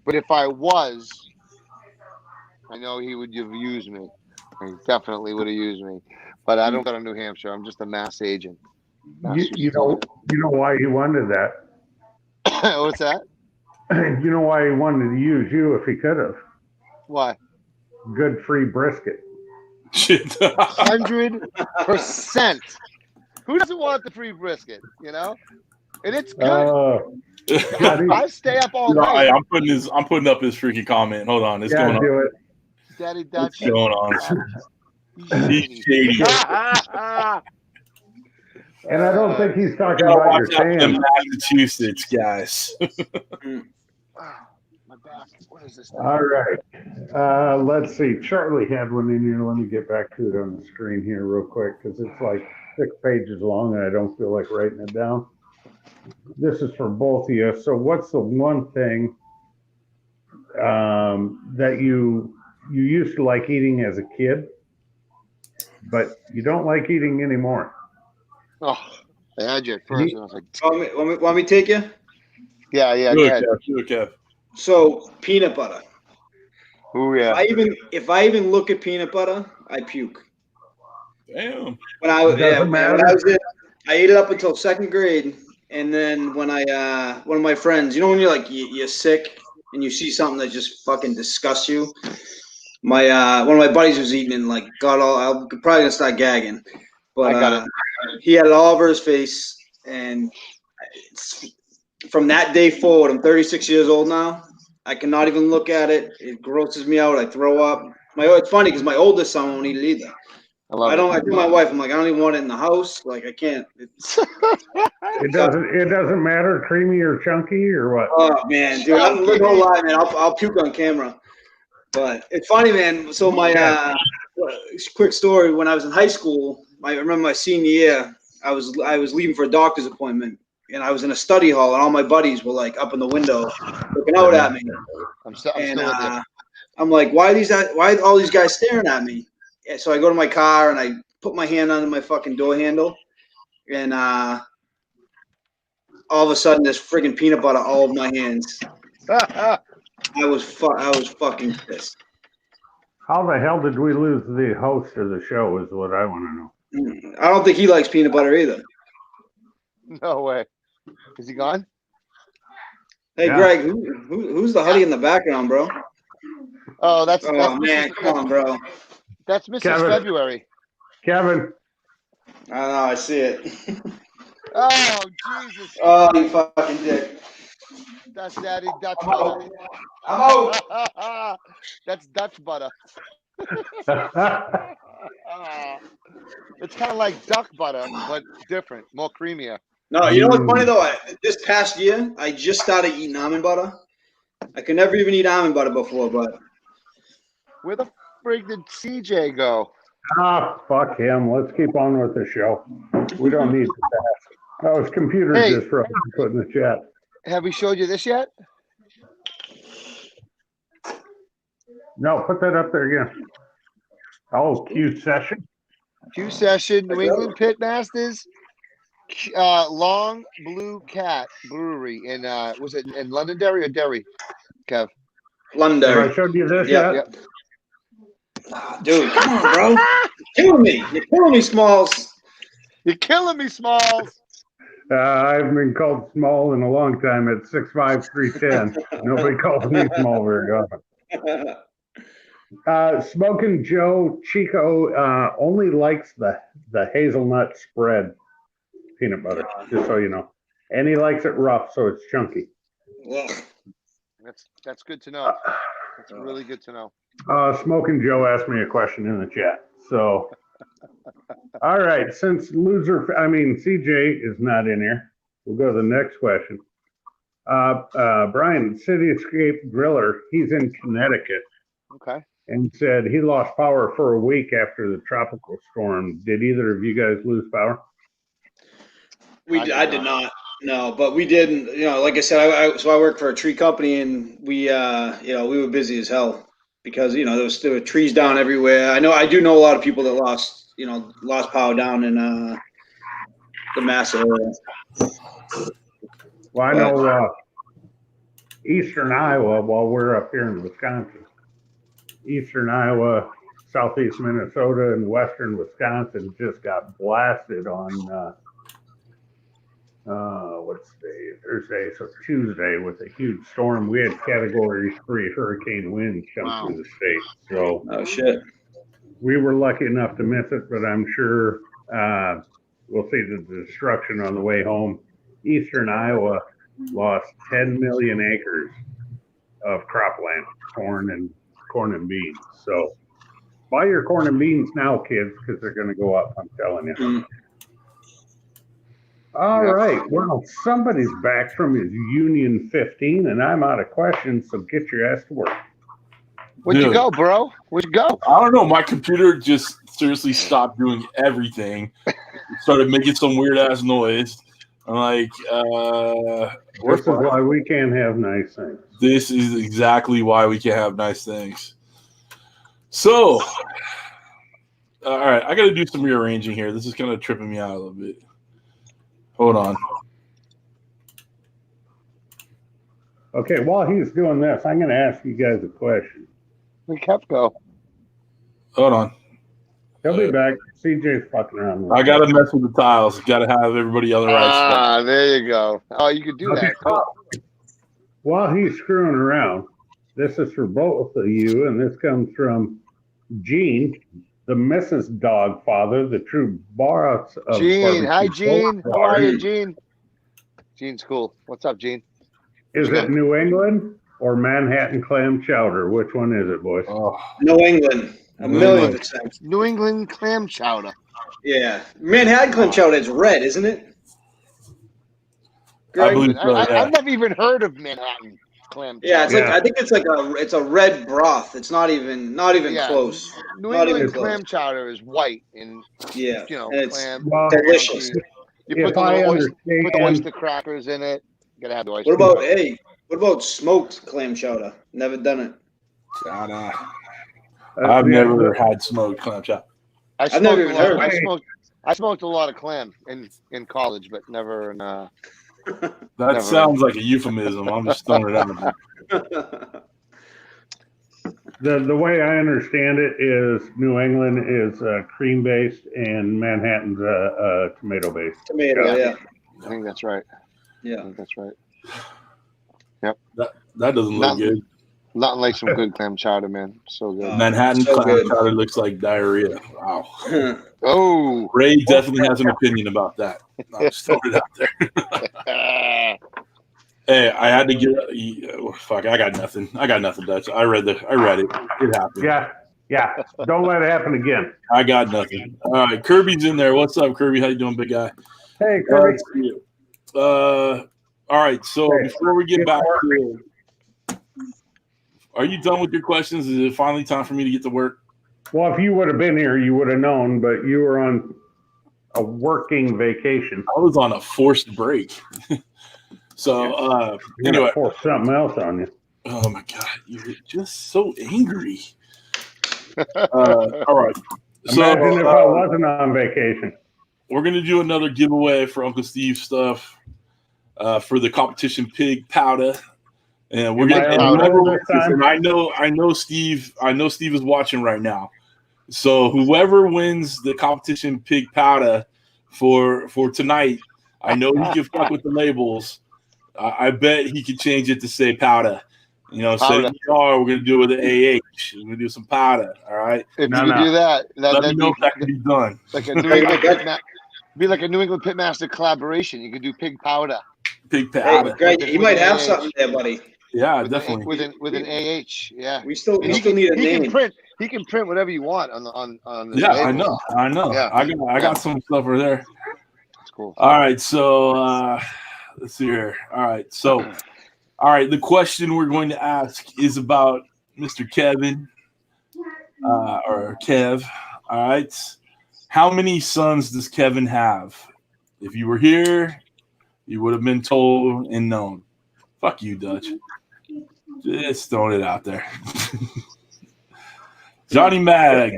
But if I was, I know he would have used me. He definitely would have used me. But I don't go to New Hampshire. I'm just a Mass agent. You know why he wanted that? What's that? You know why he wanted to use you if he could have? Why? Good free brisket. Shit. 100%. Who doesn't want the free brisket? And it's good. I stay up all night. I'm putting up his freaking comment. Hold on, it's going on. Do it. Daddy Dutch. What's going on? He's shady. And I don't think he's talking about your tan. Massachusetts, guys. My back. What is this thing? All right. Let's see. Charlie had one in here. Let me get back to it on the screen here real quick because it's like 6 pages long and I don't feel like writing it down. This is for both of you. So what's the one thing that you used to like eating as a kid, but you don't like eating anymore? Oh, I had you at first. And I was like, Want me to take you? Yeah. Do Go ahead. it, Kev. So peanut butter. Oh yeah. If I even look at peanut butter, I puke. Damn. When I was in, I ate it up until 2nd grade, and then when one of my friends, when you're like you're sick and you see something that just fucking disgusts you. One of my buddies was eating and I'm probably gonna start gagging, but I got it. He had it all over his face, and from that day forward, I'm 36 years old now. I cannot even look at it. It grosses me out. I throw up. It's funny because my oldest son won't eat it either. I do my wife. I'm like, I don't even want it in the house. Like I can't. It doesn't matter, creamy or chunky or what. Oh man, dude, I'm not gonna lie, man. I'll puke on camera. But it's funny, man. So my quick story: when I was in high school, I remember my senior year. I was leaving for a doctor's appointment, and I was in a study hall, and all my buddies were like up in the window looking out at me. I'm still with you. I'm like, why are all these guys staring at me? Yeah, so I go to my car and I put my hand under my fucking door handle, and all of a sudden there's friggin' peanut butter all over my hands. I was fucking pissed. How the hell did we lose the host of the show is what I want to know. I don't think he likes peanut butter either. No way. Is he gone? Hey, yeah. Greg, who's the hoodie in the background, bro? Oh, that's man, Mrs. come on, bro. That's Mrs. Kevin. February. Kevin. I know, I see it. Oh, Jesus. Oh, you fucking dick. That's Daddy Dutch butter. I'm out. That's Dutch butter. It's kind of like duck butter, but different, more creamier. No, you know what's funny though? This past year, I just started eating almond butter. I could never even eat almond butter before, but where the frig did CJ go? Ah, fuck him. Let's keep on with the show. We don't need to pass. Oh, his computer just froze. Put in the chat. Have we showed you this yet? No, put that up there again. Oh, Q session. Q session. New England Pitmasters. Long Blue Cat Brewery in was it in Londonderry or Derry, Kev? Londonderry. Have I showed you this yet? Yep. Dude, come on, bro. You're killing me. You're killing me, Smalls. You're killing me, Smalls. I've been called small in a long time at 6'5", 310. Nobody calls me small very often. Smoking Joe Chico only likes the hazelnut spread peanut butter, just so you know. And he likes it rough, so it's chunky. That's good to know. That's really good to know. Smoking Joe asked me a question in the chat. So, all right, since CJ is not in here, we'll go to the next question. Brian, Cityscape Driller, he's in Connecticut. Okay. And said he lost power for a week after the tropical storm. Did either of you guys lose power? I did not. No, but we didn't. You know, like I said, I work for a tree company, and we were busy as hell because there were trees down everywhere. I do know a lot of people that lost power down in the Mass area. Well, I know eastern Iowa. While we're up here in Wisconsin, eastern Iowa, southeast Minnesota, and western Wisconsin just got blasted on. What's today? Thursday, so Tuesday with a huge storm. We had Category 3 hurricane winds come through the state. So, oh shit, we were lucky enough to miss it, but I'm sure we'll see the destruction on the way home. Eastern Iowa lost 10 million acres of cropland, corn and beans. So, buy your corn and beans now, kids, because they're going to go up. I'm telling you. Mm. All right. Well, somebody's back from his Union 15, and I'm out of questions, so get your ass to work. Where'd you go, bro? Where'd you go? I don't know. My computer just seriously stopped doing everything. It started making some weird-ass noise. I'm like, this is why we can't have nice things. This is exactly why we can't have nice things. So, all right. I got to do some rearranging here. This is kind of tripping me out a little bit. Hold on. Okay, while he's doing this, I'm going to ask you guys a question. We kept go. Hold on. He'll be back. CJ's fucking around. I got to mess with the tiles. Got to have everybody on the right spot. There you go. Oh, you could do that. Cool. While he's screwing around, this is for both of you, and this comes from Gene, the Mrs. Dog Father, the true boss of Gene. Hi, barbecue. Gene. How are you, Gene? Gene's cool. What's up, Gene? Is it New England or Manhattan clam chowder? Which one is it, boys? Oh. New England. A million %. New England clam chowder. Yeah. Manhattan clam chowder is red, isn't it? I believe so, yeah. I've never even heard of Manhattan clam chowder. Yeah, it's like I think it's a red broth. It's not even close. New England clam chowder is white and clam. Well, delicious. You put the oyster crackers in it. You gotta have the oyster. What about smoked clam chowder? Never done it. Chowder. I've never had smoked clam chowder. I've never even heard. I smoked a lot of clam in college, but never in. That sounds like a euphemism. I'm just throwing it out there. The way I understand it is New England is cream based and Manhattan's tomato based. Tomato, yeah. I think that's right. Yeah, I think that's right. Yep. That doesn't look good. Nothing like some good clam chowder, man. So good. Manhattan clam chowder looks like diarrhea. Wow. Oh, Ray definitely has an opinion about that. I'll just throw it out there. Hey, I had to get. Fuck, I got nothing. Dutch. I read it. It happened. Yeah. Don't let it happen again. I got nothing. All right, Kirby's in there. What's up, Kirby? How you doing, big guy? Hey, Kirby. All right. So before we get back to it, are you done with your questions? Is it finally time for me to get to work? Well, if you would have been here, you would have known, but you were on a working vacation. I was on a forced break. So anyway, force something else on you. Oh my God, you're just so angry. All right. Imagine if I wasn't on vacation. We're gonna do another giveaway for Uncle Steve stuff for the competition pig powder. And we're gonna. And I know Steve is watching right now. So whoever wins the competition pig powder for tonight, I know he can fuck with the labels. I bet he could change it to say powder. You know, so we're gonna do it with an AH. We're gonna do some powder. All right. If you do that, let me know if that can be done. Like a New England be like a New England Pitmaster collaboration. You could do pig powder. Pig powder. Hey, great. You might have something there, buddy. Yeah, definitely. With an AH. Yeah. We still need a name. He can print whatever you want on the Yeah, labels. I know. Yeah. I got some stuff over there. That's cool. All right, so let's see here. All right, the question we're going to ask is about Mr. Kevin or Kev. All right. How many sons does Kevin have? If you were here, you would have been told and known. Fuck you, Dutch. Just throwing it out there. Johnny Mags,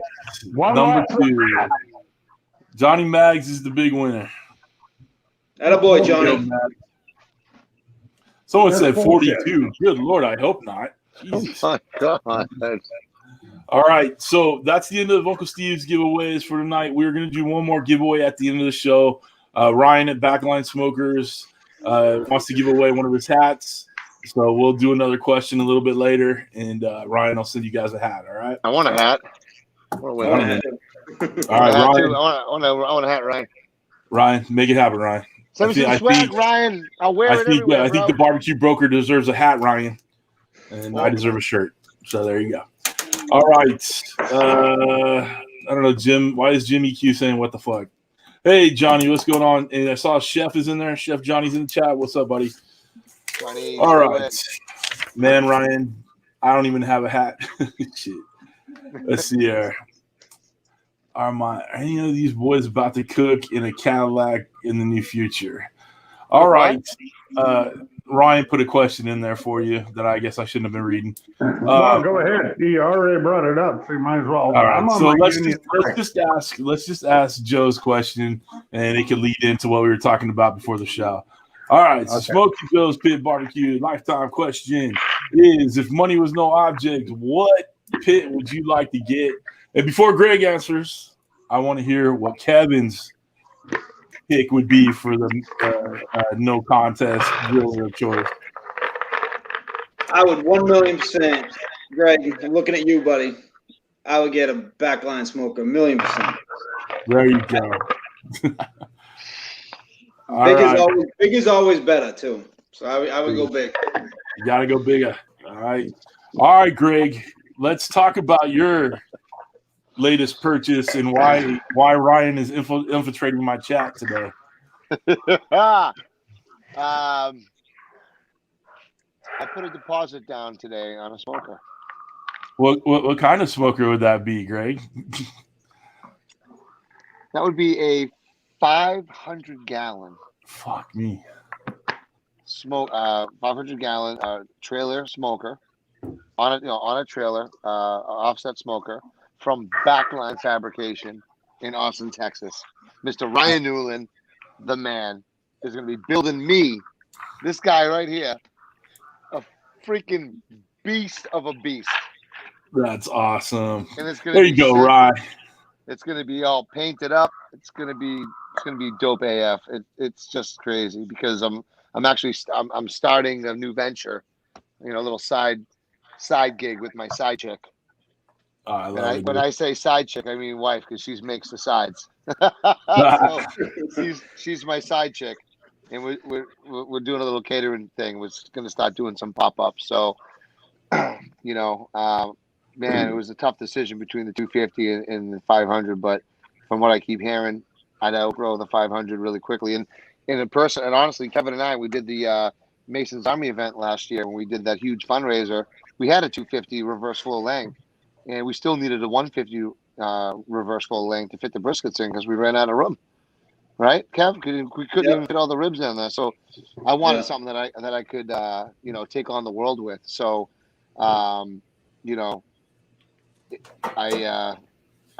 number 2. Johnny Mags is the big winner. Attaboy, Johnny. Someone said 42. Good Lord, I hope not. Jesus. Oh my God. All right, so that's the end of Uncle Steve's giveaways for tonight. We're going to do one more giveaway at the end of the show. Ryan at Backline Smokers wants to give away one of his hats. So we'll do another question a little bit later, and Ryan will send you guys a hat, all right? I want a hat. All right, Ryan. I want a hat, Ryan. Ryan, make it happen, Ryan. Send me some swag, Ryan. I'll wear it everywhere, I think the barbecue broker deserves a hat, Ryan, and I deserve a shirt. So there you go. All right. I don't know, Jim. Why is Jimmy Q saying what the fuck? Hey, Johnny, what's going on? And I saw Chef is in there. Chef Johnny's in the chat. What's up, buddy? Johnny, all right. Man, Ryan, I don't even have a hat. Shit. Let's see here. Are any of these boys about to cook in a Cadillac in the near future? All right. Ryan put a question in there for you that I guess I shouldn't have been reading. Go ahead. You already brought it up, so you might as well. All right. So let's just ask Joe's question, and it can lead into what we were talking about before the show. All right. So Smokey Joe's Pit Barbecue lifetime question is: if money was no object, what pit would you like to get? And before Greg answers, I want to hear what Kevin's pick would be for the no contest dealer of choice. I would 1,000,000%. Greg, I'm looking at you, buddy. I would get a backline smoker, 1,000,000%. There you go. Big is always better too. So I would go big. You gotta go bigger. All right, Greg. Let's talk about your latest purchase and why Ryan is infiltrating my chat today. I put a deposit down today on a smoker. What kind of smoker would that be, Greg? That would be a 500-gallon. Fuck me. 500-gallon trailer smoker. on a trailer, offset smoker from Backline Fabrication in Austin, Texas. Mr. Ryan Newland, the man, is going to be building me, this guy right here, a freaking beast of a beast. That's awesome. And it's going there to you go, Ryan. It's going to be all painted up. It's going to be dope AF. It's just crazy because I'm starting a new venture, a little side gig with my side chick. Oh, I love it. When I say side chick, I mean wife because she makes the sides. So she's my side chick, and we're doing a little catering thing. We're going to start doing some pop-ups. So, man, it was a tough decision between the 250 and the 500. But from what I keep hearing, I'd outgrow the 500 really quickly. And in person, and honestly, Kevin and I, we did the Mason's Army event last year when we did that huge fundraiser. We had a 250 reverse full length, and we still needed a 150 reverse full length to fit the briskets in because we ran out of room. Right, Kev? We couldn't even fit all the ribs in there. So I wanted something that I could take on the world with. So I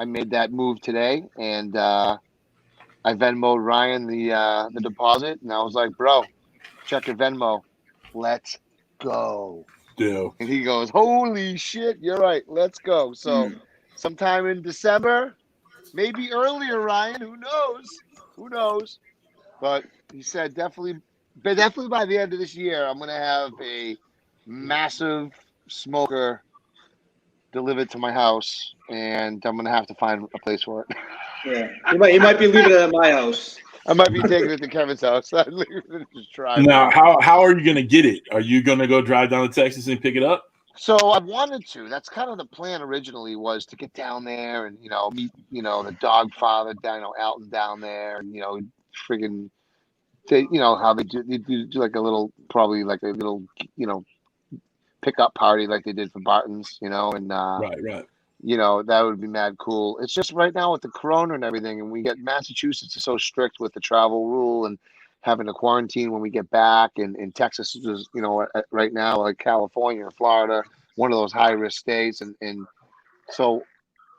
made that move today, and I Venmo'd Ryan the deposit, and I was like, bro, check your Venmo. Let's go. Yeah. And he goes, holy shit, you're right. Let's go. So sometime in December, maybe earlier, Ryan, who knows? But he said definitely by the end of this year, I'm going to have a massive smoker delivered to my house, and I'm going to have to find a place for it. Yeah, he might be leaving it at my house. I might be taking it to Kevin's house. I'd leave it and just try. Now, how are you going to get it? Are you going to go drive down to Texas and pick it up? So I wanted to. That's kind of the plan originally, was to get down there and meet the dog father, Alton down there, and friggin' how they do like a little pickup party like they did for Barton's, and right. That would be mad cool. It's just right now with the corona and everything, and we get Massachusetts is so strict with the travel rule and having to quarantine when we get back, and Texas is right now, like California or Florida, one of those high risk states, and so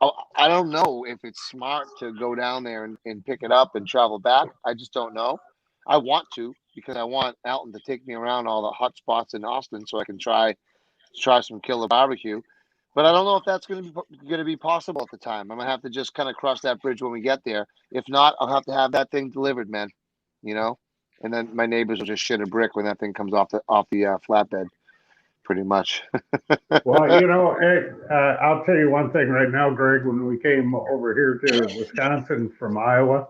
I don't know if it's smart to go down there and pick it up and travel back. I just don't know. I want to, because I want Alton to take me around all the hot spots in Austin so I can try some killer barbecue. But I don't know if that's going to be possible at the time. I'm going to have to just kind of cross that bridge when we get there. If not, I'll have to have that thing delivered, man. And then my neighbors will just shit a brick when that thing comes off the flatbed, pretty much. Well, I'll tell you one thing right now, Greg. When we came over here to Wisconsin from Iowa,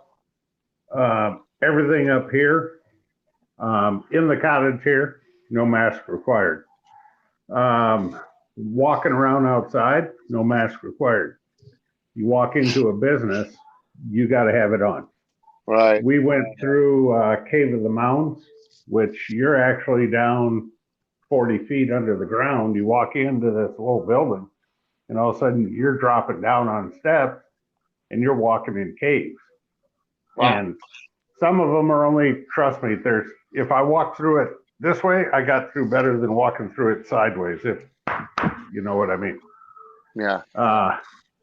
everything up here in the cottage here, no mask required. Walking around outside, no mask required. You walk into a business, you got to have it on. Right. We went through Cave of the Mounds, which you're actually down 40 feet under the ground. You walk into this little building, and all of a sudden you're dropping down on steps, and you're walking in caves. Wow. And some of them are only, trust me, if I walk through it this way, I got through better than walking through it sideways, if you know what I mean. Yeah.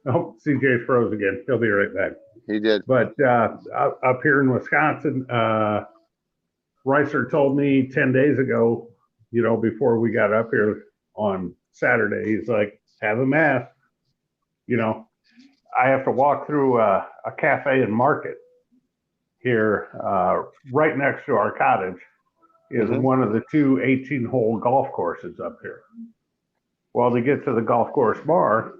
CJ froze again. He'll be right back. He did. But up here in Wisconsin, Reiser told me 10 days ago, before we got up here on Saturday, he's like, have a mask. I have to walk through a cafe and market here, right next to our cottage is one of the two 18-hole golf courses up here. Well, to get to the golf course bar,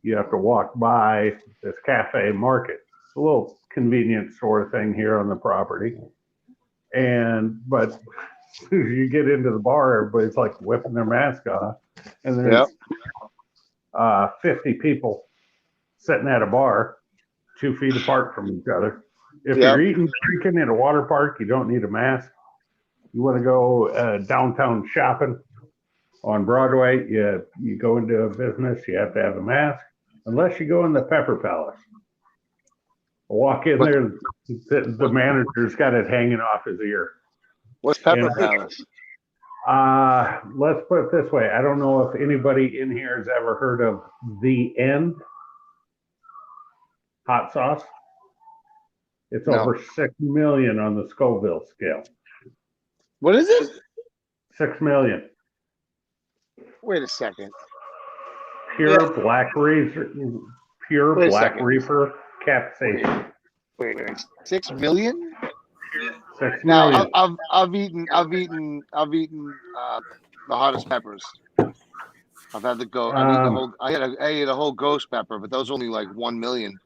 you have to walk by this cafe market. It's a little convenience store thing here on the property. But as soon as you get into the bar, everybody's like whipping their mask off. And there's 50 people sitting at a bar 2 feet apart from each other. If you're eating, drinking in a water park, you don't need a mask. You want to go downtown shopping on Broadway, you go into a business, you have to have a mask, unless you go in the Pepper Palace. Walk in there, the manager's got it hanging off his ear. What's Pepper Palace? Let's put it this way. I don't know if anybody in here has ever heard of The End hot sauce. It's over 6 million on the Scoville scale. What is it? 6 million. Wait a second. Pure black reefer capsaicin. Wait. 6 million? 6 Now million. I've eaten the hottest peppers. I've had I ate a whole ghost pepper, but those only like 1 million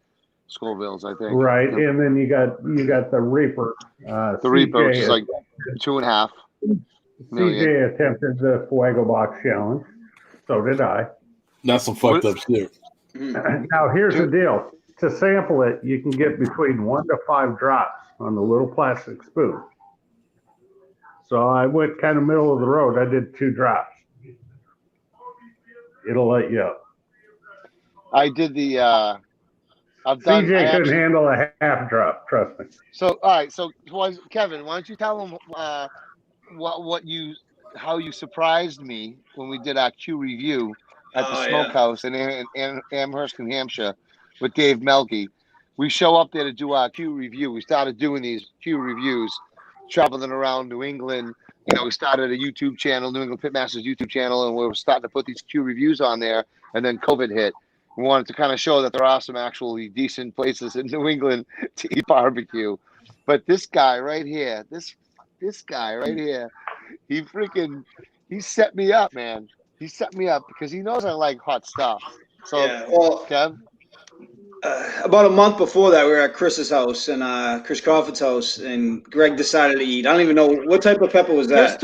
Scovilles, I think. Right, and then you got the Reaper. The Reaper, which is like 2.5 million. CJ attempted the Fuego Box Challenge. So did I. That's some fucked up shit. Now here's the deal. To sample it, you can get between 1 to 5 drops on the little plastic spoon. So I went kind of middle of the road. I did 2 drops. It'll let you up. I did the CJ couldn't handle a half drop, trust me. So all right, so Kevin, why don't you tell him how you surprised me when we did our Q review at the Smokehouse in Amherst, New Hampshire, with Dave Melke. We show up there to do our Q review. We started doing these Q reviews, traveling around New England. You know, we started a YouTube channel, New England Pitmasters YouTube channel, and we were starting to put these Q reviews on there. And then COVID hit. We wanted to kind of show that there are some actually decent places in New England to eat barbecue. But this guy right here, this guy right here, he set me up, man. He set me up because he knows I like hot stuff. So, Kev? About a month before that, we were at Chris's house and Kris Crawford's house, and Greg decided to eat. I don't even know what type of pepper was that.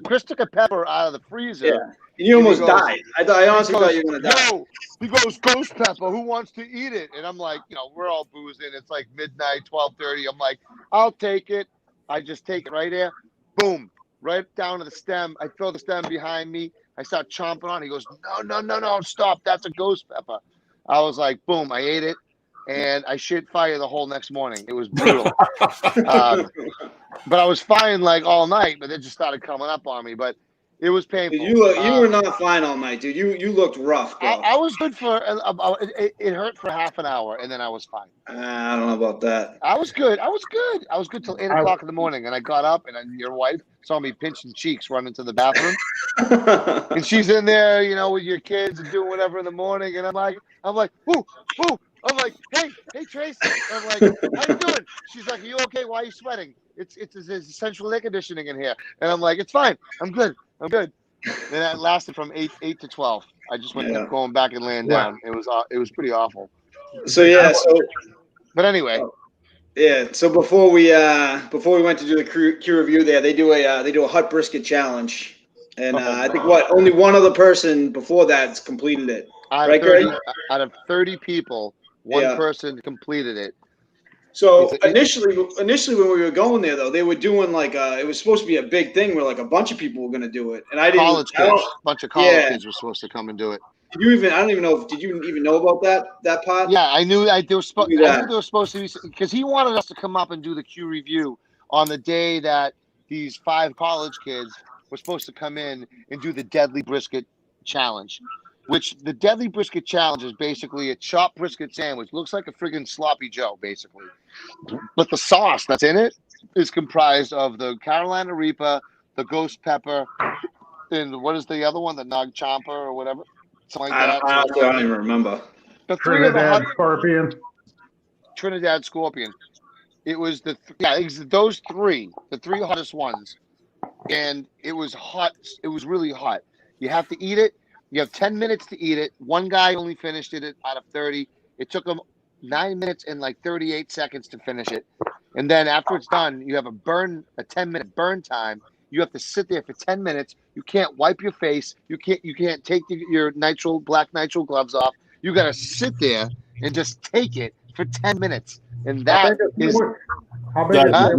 Chris took a pepper out of the freezer. Yeah. And you almost died. I honestly thought you were going to die. No, he goes, ghost pepper, who wants to eat it? And I'm like, we're all boozing. It's like midnight, 12:30. I'm like, I'll take it. I just take it right there. Boom. Right down to the stem. I throw the stem behind me. I start chomping on it. He goes, no, stop. That's a ghost pepper. I was like, boom. I ate it. And I shit fire the whole next morning. It was brutal. But I was fine like all night, but it just started coming up on me. But it was painful. Dude, you were not fine all night, dude. You looked rough, bro. I was good for it hurt for half an hour, and then I was fine. I don't know about that. I was good. I was good till 8 o'clock in the morning, and I got up, and your wife saw me pinching cheeks running to the bathroom, and she's in there, with your kids and doing whatever in the morning, and I'm like, whoo. I'm like, hey, Trace. I'm like, how you doing? She's like, are you okay? Why are you sweating? It's essential air conditioning in here. And I'm like, it's fine. I'm good. And that lasted from 8 to 12. I just kept going back and laying down. It was pretty awful. But anyway. Yeah. So before we went to do the Q review there, they do a hot brisket challenge. And I think only one other person before that's completed it. Right, Greg? Out of 30 people, one person completed it. So initially when we were going there, though, they were doing it was supposed to be a big thing where a bunch of people were going to do it, and I didn't. A bunch of college kids were supposed to come and do it. I don't even know. Did you even know about that part? Yeah, I knew. They were supposed to be, because he wanted us to come up and do the Q review on the day that these 5 college kids were supposed to come in and do the Deadly Brisket Challenge. Which the Deadly Brisket Challenge is basically a chopped brisket sandwich. Looks like a friggin' sloppy Joe, basically. But the sauce that's in it is comprised of the Carolina Reaper, the ghost pepper, and what is the other one? The Nog Chomper or whatever? Something like that. I don't even remember. The Trinidad Scorpion. Trinidad Scorpion. It was those 3, the 3 hottest ones. And it was hot. It was really hot. You have to eat it. You have 10 minutes to eat it. One guy only finished it out of 30. It took him 9 minutes and 38 seconds to finish it. And then after it's done, you have a 10-minute burn time. You have to sit there for 10 minutes. You can't wipe your face. You can't take your black nitrile gloves off. You got to sit there and just take it for 10 minutes. And that does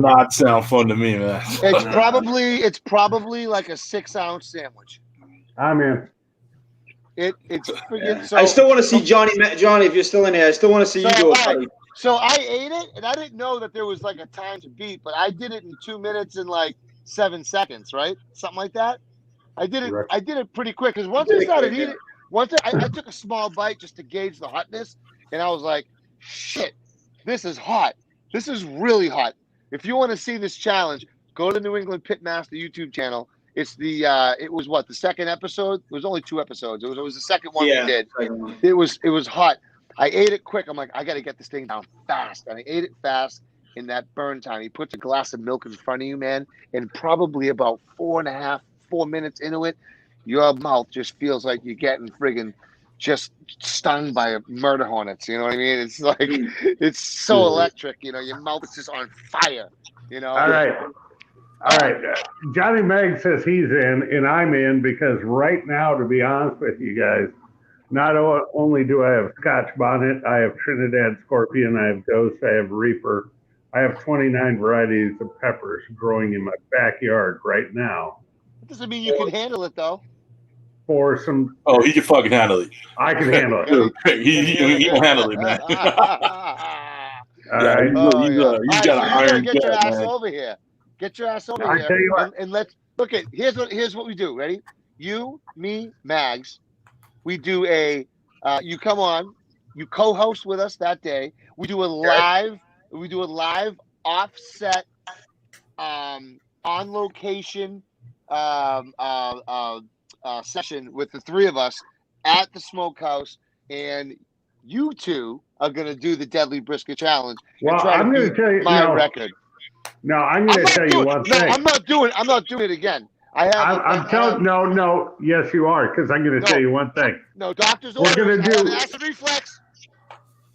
not sound fun to me, man. It's probably like a 6-ounce sandwich. I'm in. It's freaking. So, I still want to see Johnny, if you're still in here. I still want to see you do it, buddy. So I ate it, and I didn't know that there was a time to beat, but I did it in 2 minutes and 7 seconds, right? Something like that. I did it pretty quick because once I started eating, I took a small bite just to gauge the hotness, and I was like, shit, this is hot. This is really hot. If you want to see this challenge, go to New England Pitmaster YouTube channel. It's the it was what, the second episode? It was only 2 episodes. It was the second one we did. It was hot. I ate it quick. I'm like, I got to get this thing down fast. And I ate it fast in that burn time. He puts a glass of milk in front of you, man, and probably about 4 minutes into it, your mouth just feels like you're getting friggin' just stung by murder hornets. You know what I mean? It's like, it's so electric. You know, your mouth is just on fire. You know? All right. Johnny Meg says he's in, and I'm in because right now, to be honest with you guys, not only do I have Scotch Bonnet, I have Trinidad Scorpion, I have Ghost, I have Reaper. I have 29 varieties of peppers growing in my backyard right now. That doesn't mean you can handle it, though. For some... Oh, he can fucking handle it. I can handle it. he can handle it, man. All right. You got an iron get your gut, ass man. over here. Get your ass over here. Tell you what. And let's look at here's what we do. Ready? You, me, Mags. We do a you come on, you co-host with us that day. We do a live offset on location session with the 3 of us at the smokehouse, and you 2 are gonna do the Deadly Brisket Challenge. Well, I'm going to tell you my record. No, I'm going to tell you one thing. I'm not doing it again. I'm telling. No. Yes, you are, because I'm going to tell you one thing. No, doctor's We're going to do acid reflex.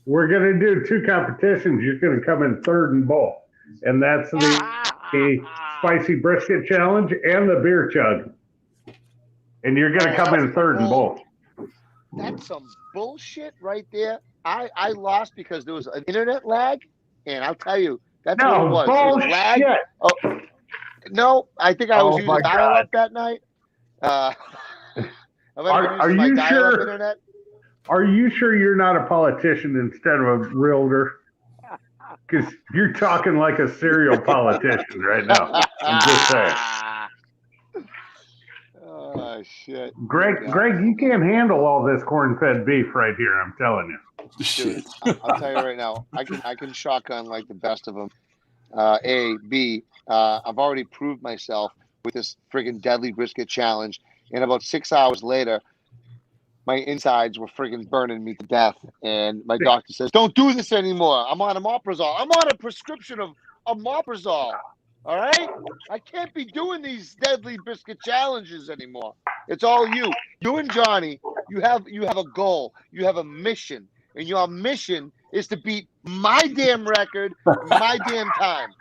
We're going to do 2 competitions. You're going to come in 3rd in both, and that's the spicy brisket challenge and the beer chug. And you're going to come in 3rd in both. That's some bullshit right there. I lost because there was an internet lag, and I'll tell you, that's what it was. Bullshit. It was lag. Oh, no, I think I was using dial-up that night. Are you sure? Internet? Are you sure you're not a politician instead of a realtor? Because you're talking like a serial politician right now. I'm just saying. Oh shit, Greg, you can't handle all this corn-fed beef right here. I'm telling you. Dude, I'll tell you right now, I can shotgun like the best of them. B, I've already proved myself with this friggin' Deadly Brisket Challenge, and about 6 hours later, my insides were friggin' burning me to death, and my doctor says, "Don't do this anymore. I'm on omeprazole. I'm on a prescription of omeprazole. All right, I can't be doing these Deadly Brisket Challenges anymore. It's all you. You and Johnny. You have a goal. You have a mission." And your mission is to beat my damn record, my damn time.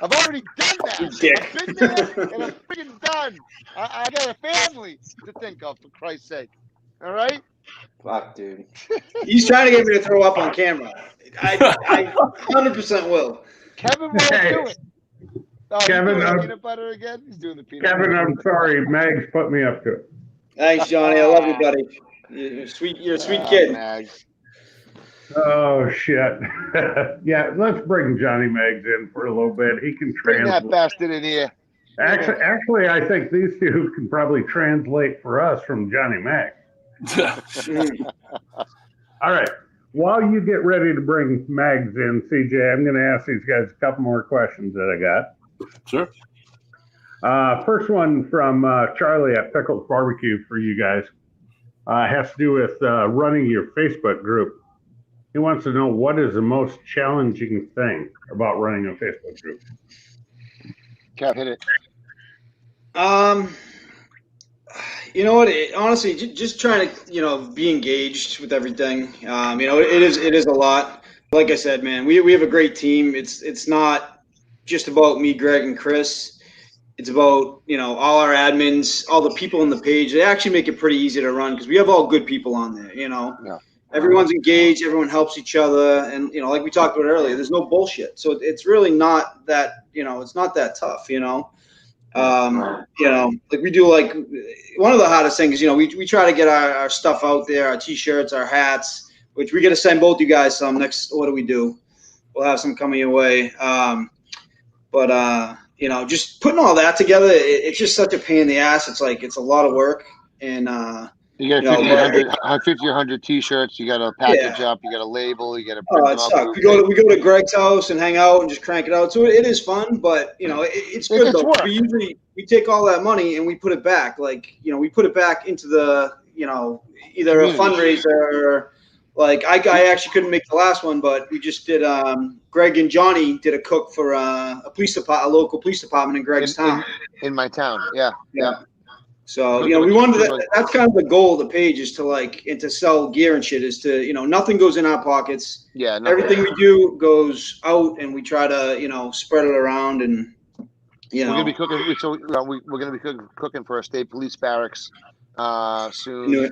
I've already done that. I've been there, and I'm freaking done. I got a family to think of, for Christ's sake. All right? Fuck, dude. He's trying to get me to throw up on camera. I 100% will. Kevin won't do it. Oh, Kevin, peanut butter again? He's doing the peanut Kevin, butter. I'm sorry. Mags put me up to it. Thanks, Johnny. I love you, buddy. You're a sweet kid. Mags. Oh, shit. Yeah, let's bring Johnny Meggs in for a little bit. He can Bring translate. that bastard in here. Actually, I think these 2 can probably translate for us from Johnny Meg. All right. While you get ready to bring Mags in, CJ, I'm going to ask these guys a couple more questions that I got. Sure. First one from Charlie at Pickles Barbecue for you guys. Has to do with running your Facebook group. He wants to know, what is the most challenging thing about running a Facebook group? Kev, hit it. You know what? Honestly, just trying to, be engaged with everything. It is a lot. Like I said, man, we have a great team. It's not just about me, Greg, and Kris. It's about, all our admins, all the people on the page. They actually make it pretty easy to run because we have all good people on there, Yeah. Everyone's engaged. Everyone helps each other. And, like we talked about earlier, there's no bullshit. So it's really not that, it's not that tough, like we do, like one of the hardest things, we try to get our stuff out there, our T-shirts, our hats, which we got to send both you guys some next. What do? We'll have some coming your way. But just putting all that together, it's just such a pain in the ass. It's like it's a lot of work, and you got 50 or 100 T-shirts. You got to package up. You got to label. You got to print it sucks. We go to Greg's house and hang out and just crank it out. So it is fun, but it's good though. We take all that money and we put it back. Like we put it back into the either a fundraiser or like I actually couldn't make the last one, but we just did. Greg and Johnny did a cook for a local police department in Greg's town. In my town, yeah. So we wanted that's kind of the goal of the page is to sell gear and shit is to nothing goes in our pockets. Yeah, everything we do goes out, and we try to spread it around, and we're gonna be cooking. So we're gonna be cooking for a state police barracks soon.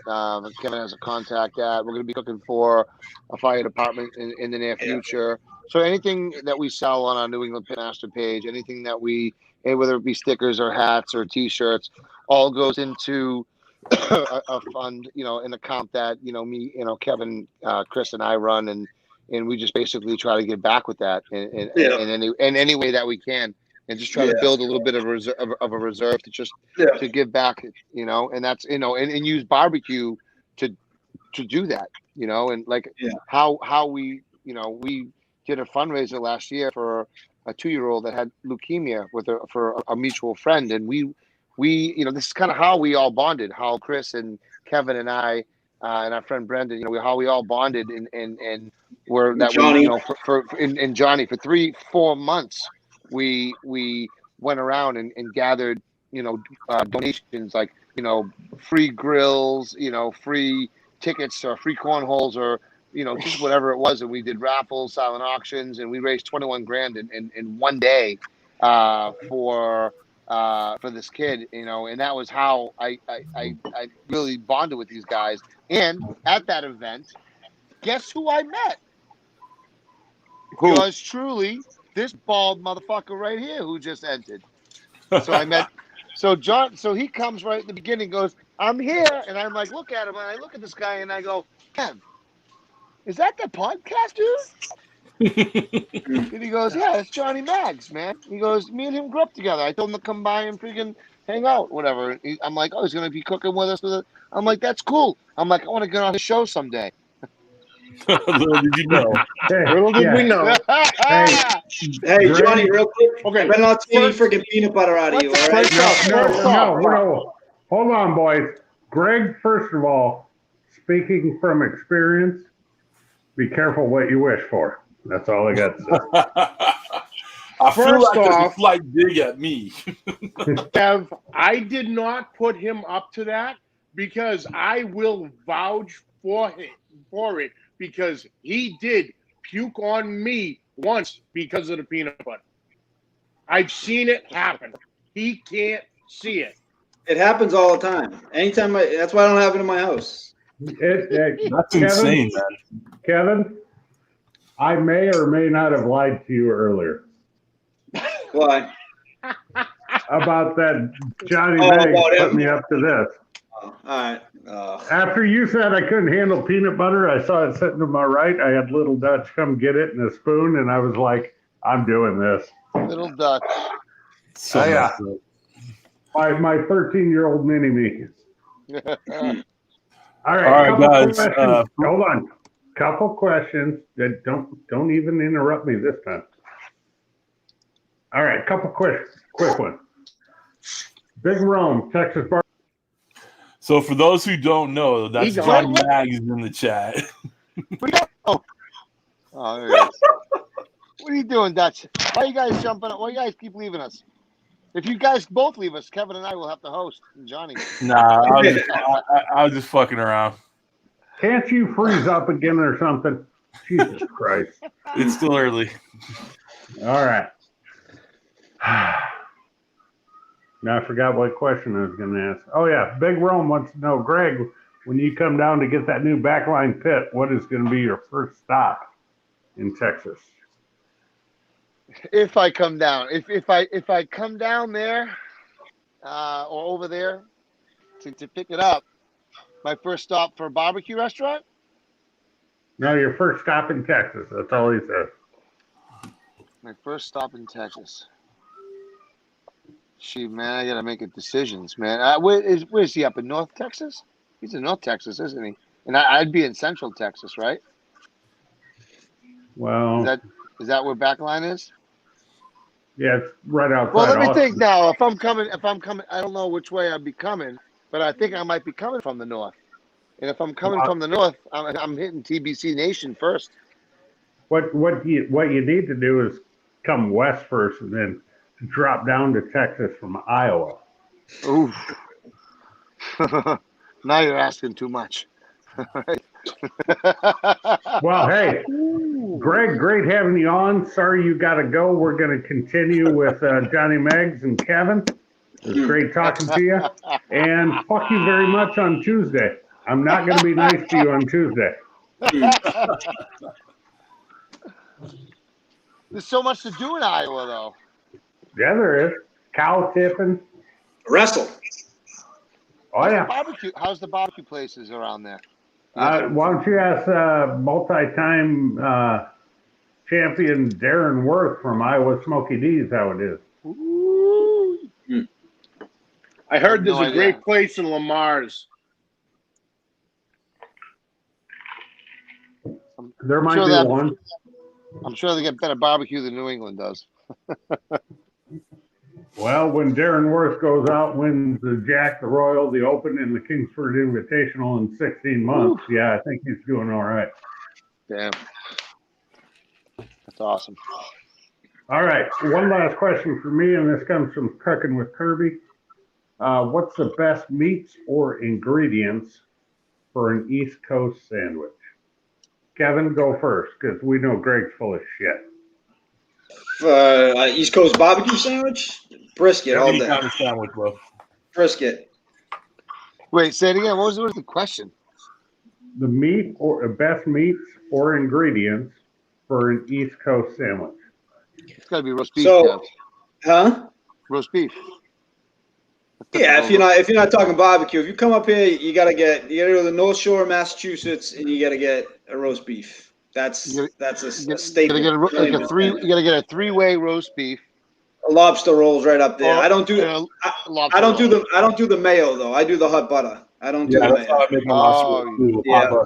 Kevin has a contact at. We're gonna be cooking for a fire department in the near future. So anything that we sell on our New England Pitmaster page, anything that whether it be stickers or hats or T-shirts, all goes into a fund, an account that me, Kevin, Kris, and I run, and we just basically try to give back with that in any way that we can, and just try to build a little bit of a reserve to give back, and that's and use barbecue to do that, and how we we did a fundraiser last year for a 2-year-old that had leukemia for a mutual friend, and we this is kind of how we all bonded, how Kris and Kevin and I and our friend Brendan, how we all bonded and were that Johnny. And Johnny for 3-4 months we went around and gathered donations like free grills, free tickets or free cornholes or just whatever it was, and we did raffles, silent auctions, and we raised 21 grand in one day for this kid, and that was how I really bonded with these guys. And at that event, guess who I met? Who? Yours truly, this bald motherfucker right here who just entered. So I met. So he comes right at the beginning, goes, "I'm here," and I'm like, look at him, and I look at this guy, and I go, "Kev, is that the podcast dude?" And he goes, "Yeah, it's Johnny Mags, man." He goes, "Me and him grew up together. I told him to come by and freaking hang out, whatever." I'm like, "Oh, he's going to be cooking with us." I'm like, "That's cool." I'm like, "I want to get on his show someday." Little did you know. Little did we know. Hey, Johnny, real quick. Okay. I better not see any freaking peanut butter out of you, all right? No. Hold on, boys. Greg, first of all, speaking from experience, be careful what you wish for. That's all I got to say. I feel like there's a slight dig at me. Kev, I did not put him up to that because I will vouch for it because he did puke on me once because of the peanut butter. I've seen it happen. He can't see it. It happens all the time. Anytime that's why I don't have it in my house. That's insane, man. Kevin, I may or may not have lied to you earlier. Why? About that Johnny Mags put me up to this. All right. After you said I couldn't handle peanut butter, I saw it sitting to my right. I had Little Dutch come get it in a spoon, and I was like, I'm doing this. Little Dutch. So my 13-year-old mini-me. All right, guys. Hold on. Couple questions that don't even interrupt me this time. All right, couple quick ones. Big Rome, Texas Bar. So for those who don't know, that's Johnny Mags in the chat. Oh, there he is. What are you doing, Dutch? Why are you guys jumping up? Why you guys keep leaving us? If you guys both leave us, Kevin and I will have to host. And Johnny. Nah, I was just fucking around. Can't you freeze up again or something? Jesus Christ. It's still early. All right. Now I forgot what question I was going to ask. Oh, yeah. Big Rome wants to know, Greg, when you come down to get that new backline pit, what is going to be your first stop in Texas? If I come down, if I come down there or over there to pick it up, my first stop for a barbecue restaurant? No, your first stop in Texas. That's all he says. My first stop in Texas. Gee, man, I gotta make decisions, man. Where's he up in North Texas? He's in North Texas, isn't he? And I'd be in Central Texas, right? Well, is that where Backline is? yeah, it's right outside. Well, let me Austin. think now. If I'm coming, I don't know which way I'd be coming, but I think I might be coming from the north. And if I'm coming from the north, I'm hitting TBC Nation first. What you need to do is come west first, and then drop down to Texas from Iowa. Ooh. Now you're asking too much. Well, hey, Greg, great having you on. Sorry you got to go. We're going to continue with Johnny Meggs and Kevin. It was great talking to you. And fuck you very much on Tuesday. I'm not going to be nice to you on Tuesday. There's so much to do in Iowa, though. Yeah, there is. Cow tipping. Wrestle. Oh, yeah. How's the barbecue places around there? Why don't you ask multi-time champion Darren Worth from Iowa Smoky D's how it is? Ooh. I heard there's No a idea. great place in Lamar's. There might sure be that- one. I'm sure they get better barbecue than New England does. Well, when Darren Worth goes out, wins the Jack, the Royal, the Open, and the Kingsford Invitational in 16 months, yeah, I think he's doing all right. Damn. That's awesome. All right, one last question for me, and this comes from Cooking with Kirby. What's the best meats or ingredients for an East Coast sandwich? Kevin, go first, because we know Greg's full of shit. East Coast barbecue sandwich? Brisket all Any day. kind of sandwich, bro. Brisket. Wait, say it again. What was the question? The meat or best meats or ingredients for an East Coast sandwich. It's got to be roast beef. So, huh? Roast beef. Yeah, if you're not talking barbecue, if you come up here, you gotta go to the North Shore of Massachusetts, and you gotta get a roast beef. That's a staple. You gotta get a three-way roast beef. A lobster rolls right up there. I don't do the mayo though. I do the hot butter. I don't do the that's how mayo. I make my lobster roll. Yeah.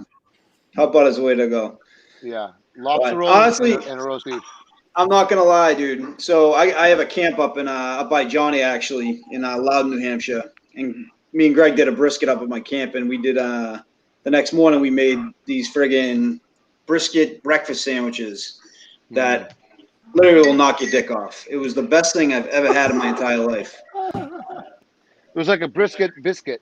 Hot butter's the way to go. Yeah, lobster roll. Honestly, and a roast beef. I'm not gonna lie, dude. So I have a camp up by Johnny actually in Loudon, New Hampshire, and me and Greg did a brisket up at my camp, and we did the next morning we made these friggin' brisket breakfast sandwiches that literally will knock your dick off. It was the best thing I've ever had in my entire life. It was like a brisket biscuit.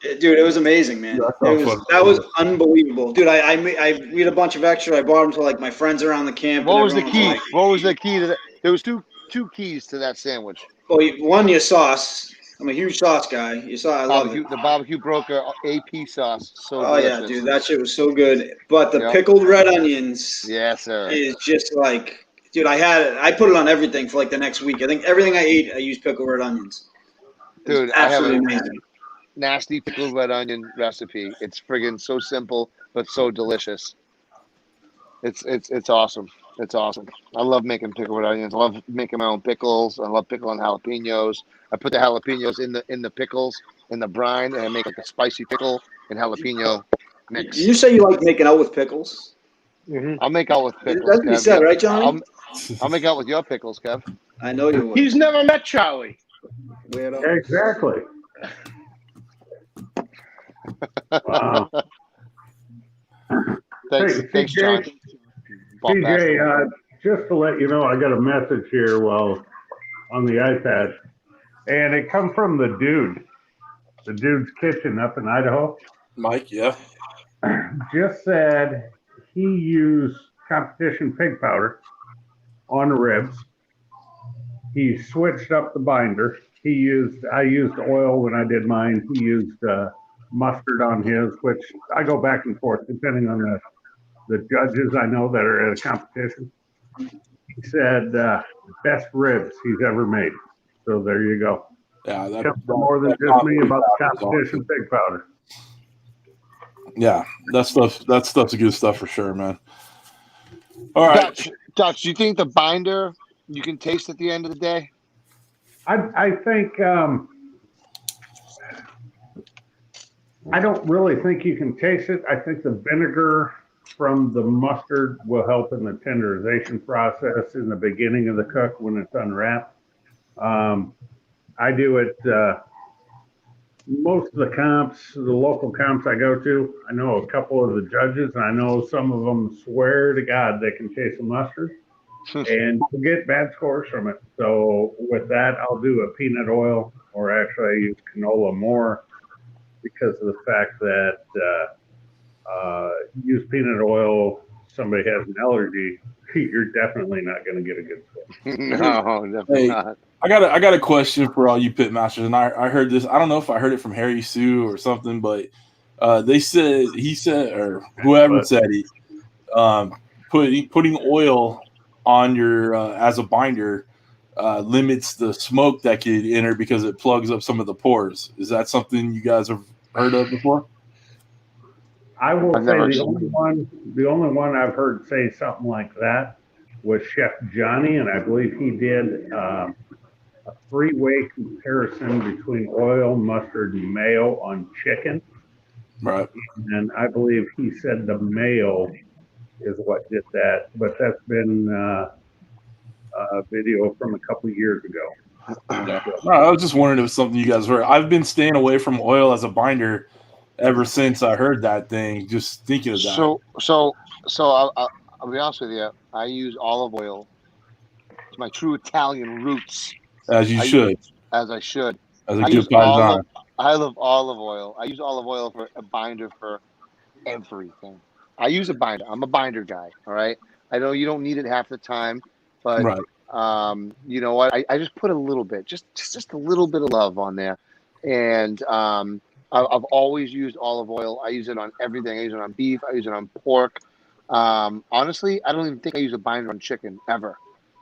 Dude, it was amazing, man. That was unbelievable, dude. We had a bunch of extra. I bought them to like my friends around the camp. What was the key? What was the key to that? There was two keys to that sandwich. Well, one, your sauce. I'm a huge sauce guy. You saw, I love it. The barbecue broker AP sauce. So delicious. Yeah, dude, that shit was so good. But the pickled red onions, yes, sir, is just like, dude. I put it on everything for like the next week. I think everything I ate, I used pickled red onions. Dude, absolutely amazing. Nasty pickled red onion recipe. It's friggin' so simple but so delicious. It's awesome. It's awesome. I love making pickled red onions. I love making my own pickles. I love pickling jalapenos. I put the jalapenos in the pickles in the brine, and I make like a spicy pickle and jalapeno mix. Did you say you like making out with pickles? Mm-hmm. I'll make out with pickles. That's what you said, right, John? I'll make out with your pickles, Kev. I know you would. He's never met Charlie. Weirdo. Exactly. Wow. Thanks, John. CJ, just to let you know, I got a message here on the iPad, and it come from the dude's kitchen up in Idaho. Mike, yeah. Just said he used competition pig powder on the ribs. He switched up the binder. I used oil when I did mine. He used mustard on his, which I go back and forth depending on the judges I know that are at a competition. He said best ribs he's ever made. So there you go. Yeah, that's more than just me about the competition pig powder. Yeah, that stuff's good stuff for sure, man. All right, Dutch, do you think the binder you can taste at the end of the day? I think I don't really think you can taste it. I think the vinegar from the mustard will help in the tenderization process in the beginning of the cook when it's unwrapped. I do it, most of the comps, the local comps I go to, I know a couple of the judges, and I know some of them swear to God they can taste the mustard and get bad scores from it. So with that, I'll do a peanut oil, or actually I use canola more because of the fact that use peanut oil, somebody has an allergy, you're definitely not going to get a good score. No, definitely not. I got a question for all you pitmasters, and I heard this. I don't know if I heard it from Harry Sue or something, but he said, or whoever said it, putting oil on your as a binder limits the smoke that could enter because it plugs up some of the pores. Is that something you guys have heard of before? I will say the only one I've heard say something like that was Chef Johnny, and I believe he did a 3-way comparison between oil, mustard, and mayo on chicken. Right. And I believe he said the mayo is what did that, but that's been a video from a couple of years ago. Yeah. No, I was just wondering if it's something you guys heard. I've been staying away from oil as a binder ever since I heard that thing, just thinking of that. So I'll be honest with you. I use olive oil. It's my true Italian roots. As you should. As I should. As a good parmesan. I love olive oil. I use olive oil for a binder for everything. I use a binder. I'm a binder guy. All right. I know you don't need it half the time, but right. You know what? I just put a little bit, just a little bit of love on there, and I've always used olive oil. I use it on everything. I use it on beef. I use it on pork. Honestly, I don't even think I use a binder on chicken ever.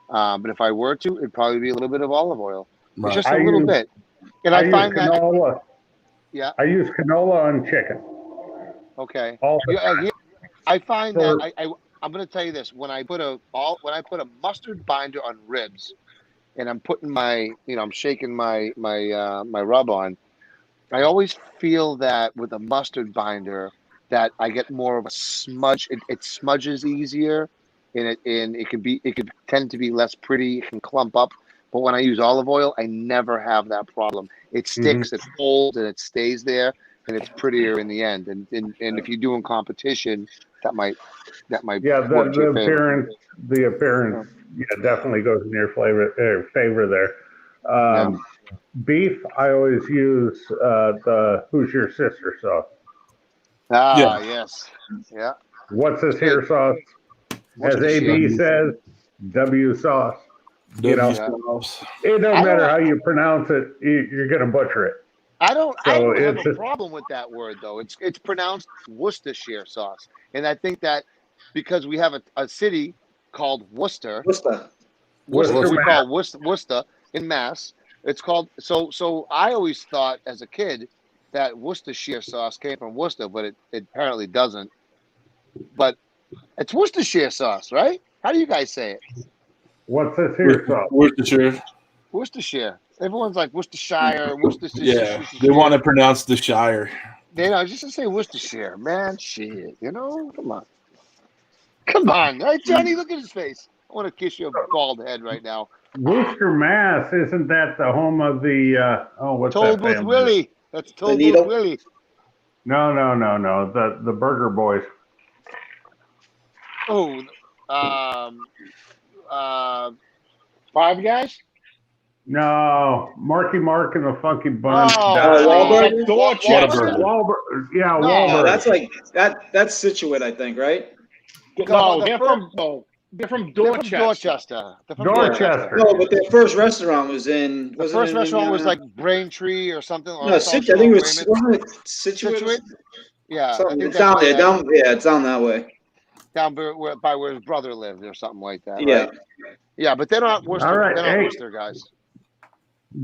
But if I were to, it'd probably be a little bit of olive oil. Right. It's just a little bit. And I find canola. Yeah. I use canola on chicken. Okay. I find that I'm going to tell you this: when I put a mustard binder on ribs, and I'm putting I'm shaking my rub on, I always feel that with a mustard binder that I get more of a smudge. It smudges easier, and it could tend to be less pretty. It can clump up. But when I use olive oil, I never have that problem. It sticks, it holds, and it stays there, and it's prettier in the end. And if you're doing competition, that might the appearance definitely goes in your favor there. Beef, I always use the Who's Your Sister sauce. Yes. Yeah. What's this here sauce? As AB says, W sauce. It don't matter how you pronounce it, you're going to butcher it. I don't have a problem with that word, though. It's pronounced Worcestershire sauce. And I think that because we have a city called Worcester, we call Worcester in Mass. It's called so I always thought as a kid that Worcestershire sauce came from Worcester, but it apparently doesn't. But it's Worcestershire sauce, right? How do you guys say it? What's this here sauce? Worcestershire. Everyone's like Worcestershire, Worcestershire. Yeah, they want to pronounce the Shire. They know, just to say Worcestershire, man. Shit, come on, right, Johnny? Look at his face. I want to kiss your bald head right now. Worcester, Mass. Isn't that the home of the what's that family? Willie. That's Tollbooth Willie. No. The Burger Boys. Oh, Five Guys? No, Marky Mark and the Funky Bunch. Wahlburgers? Dorchester. Wahlburgers. Yeah, Wahlburgers. That's like that's Situate, I think, right? No, they're from Dorchester. Dorchester. No, but their first restaurant was in. The first restaurant was like Braintree or something. No, I think it was Situate. Yeah, it's down there. It's down that way. Down by where his brother lived or something like that. Yeah. Right? Yeah, but they're not Worcester. Right, they're not Worcester guys.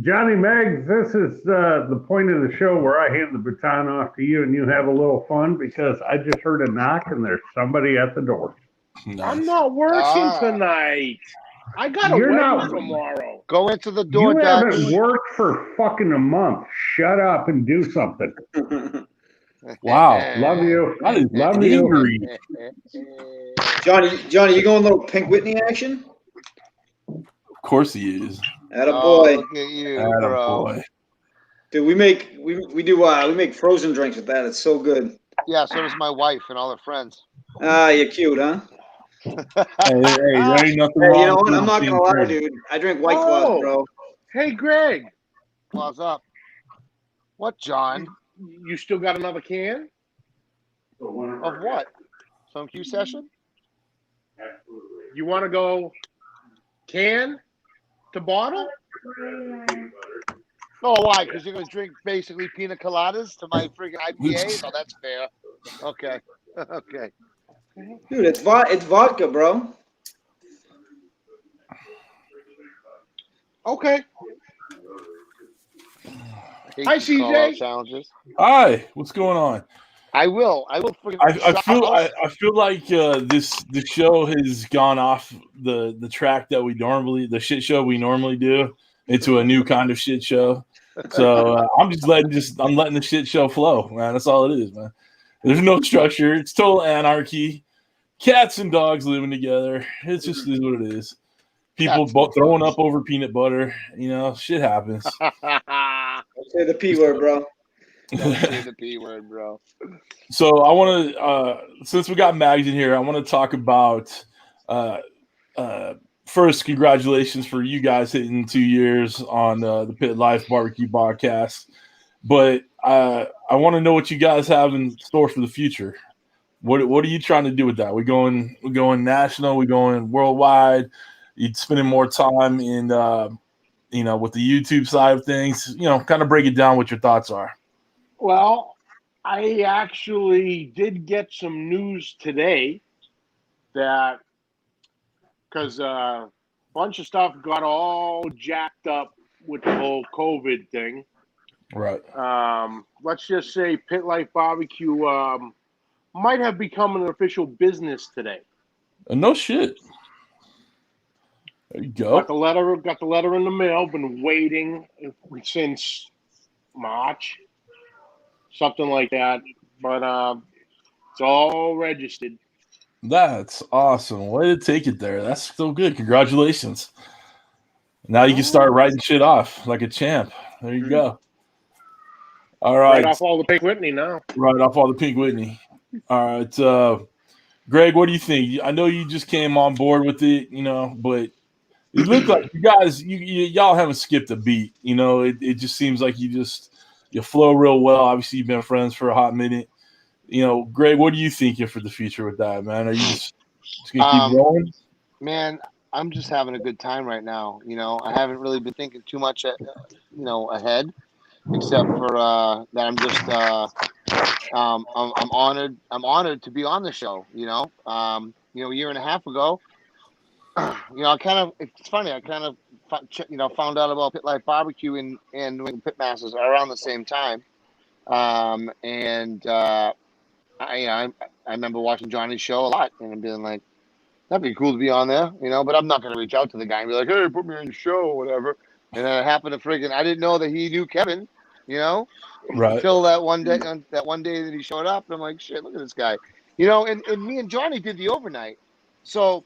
Johnny Meggs, this is the point of the show where I hand the baton off to you and you have a little fun because I just heard a knock and there's somebody at the door. Nice. I'm not working tonight. I got a You're wedding not- tomorrow. Go into the door, You Dutch. haven't worked for fucking a month. Shut up and do something. Wow. Love you. That is Love you. angry. Johnny, you going a little Pink Whitney action? Of course he is. Atta Oh, boy. look at you, Atta bro. boy. Dude, we make frozen drinks with that. It's so good. Yeah, so does my wife and all her friends. Ah, you're cute, huh? Hey, there ain't nothing Hey, wrong. you know what? with I'm not being gonna lie, great. dude. I drink White Claws, Oh. bro. Hey, Greg, What's up? What, John? you still got another can? Of what? Some Q session? You want to go can to bottle? Oh, why? Because you're going to drink basically pina coladas to my freaking IPAs? Oh, that's fair. Okay. Okay. Dude, it's vodka, bro. Okay. I hate Hi, these call-out CJ. challenges. Hi, what's going on? I will freaking. I feel like this show has gone off the track that we normally, the shit show we normally do, into a new kind of shit show. So I'm letting the shit show flow, man. That's all it is, man. There's no structure. It's total anarchy. Cats and dogs living together. It just is what it is. People throwing up over peanut butter. You know, shit happens. Say the P word, bro. Don't say the P word, bro. So I want to, since we got Mags in here, I want to talk about first, congratulations for you guys hitting 2 years on the Pit Life BBQ podcast. But I want to know what you guys have in store for the future. What are you trying to do with that? We're going national. We're going worldwide. You're spending more time in, with the YouTube side of things. Kind of break it down what your thoughts are. Well, I actually did get some news today that because a bunch of stuff got all jacked up with the whole COVID thing. Right. Let's just say Pit Life BBQ might have become an official business today. No shit. There you go. Got the letter in the mail. Been waiting since March, something like that. But it's all registered. That's awesome. Way to take it there. That's so good. Congratulations. Now you can start writing shit off like a champ. There you go. All right. Right off all the Pink Whitney now. Right off all the Pink Whitney. All right. Greg, what do you think? I know you just came on board with it, but it looked like you guys, y'all haven't skipped a beat. It just seems like you flow real well. Obviously, you've been friends for a hot minute. Greg, what are you thinking for the future with that, man? Are you just gonna keep going? Man, I'm just having a good time right now. I haven't really been thinking too much, ahead, except for that I'm just I'm honored. I'm honored to be on the show. A year and a half ago, it's funny. I kind of found out about Pit Life BBQ and Pitmasters around the same time, I remember watching Johnny's show a lot and being like, that'd be cool to be on there, but I'm not going to reach out to the guy and be like, hey, put me on your show or whatever. And then it happened to I didn't know that he knew Kevin, Right. Until that one day that he showed up. And I'm like, shit, look at this guy, and me and Johnny did the overnight. So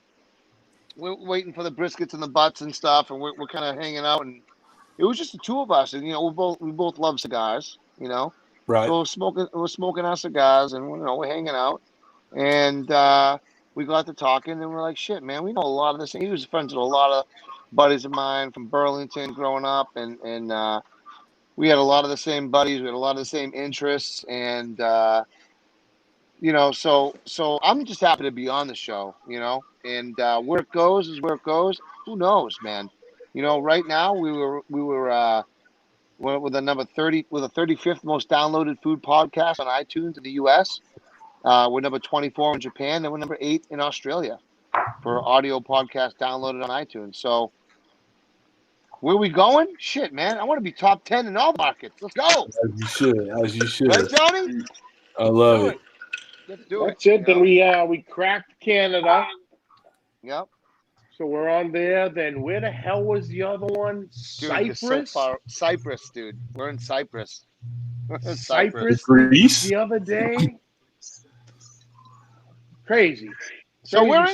we're waiting for the briskets and the butts and stuff. And we're kind of hanging out, and it was just the two of us. And, we both love cigars, Right. So we're smoking our cigars, and we're hanging out, and we got to talking, and we're like, shit, man, we know a lot of this. He was friends with a lot of buddies of mine from Burlington growing up, and we had a lot of the same buddies, we had a lot of the same interests, and so I'm just happy to be on the show, and where it goes is where it goes. Who knows, man? Right now we were with the number 30, with the 35th most downloaded food podcast on iTunes in the U.S. We're number 24 in Japan, and we're number 8 in Australia for audio podcast downloaded on iTunes. So where we going? Shit, man. I want to be top 10 in all markets. Let's go. As you should. Right, Johnny? I love it. Let's do it. That's it. Then we cracked Canada. Yep. So we're on there. Then where the hell was the other one? Dude, Cyprus? Cyprus, dude. We're in Cyprus. Cyprus Greece? the other day. Crazy. So we're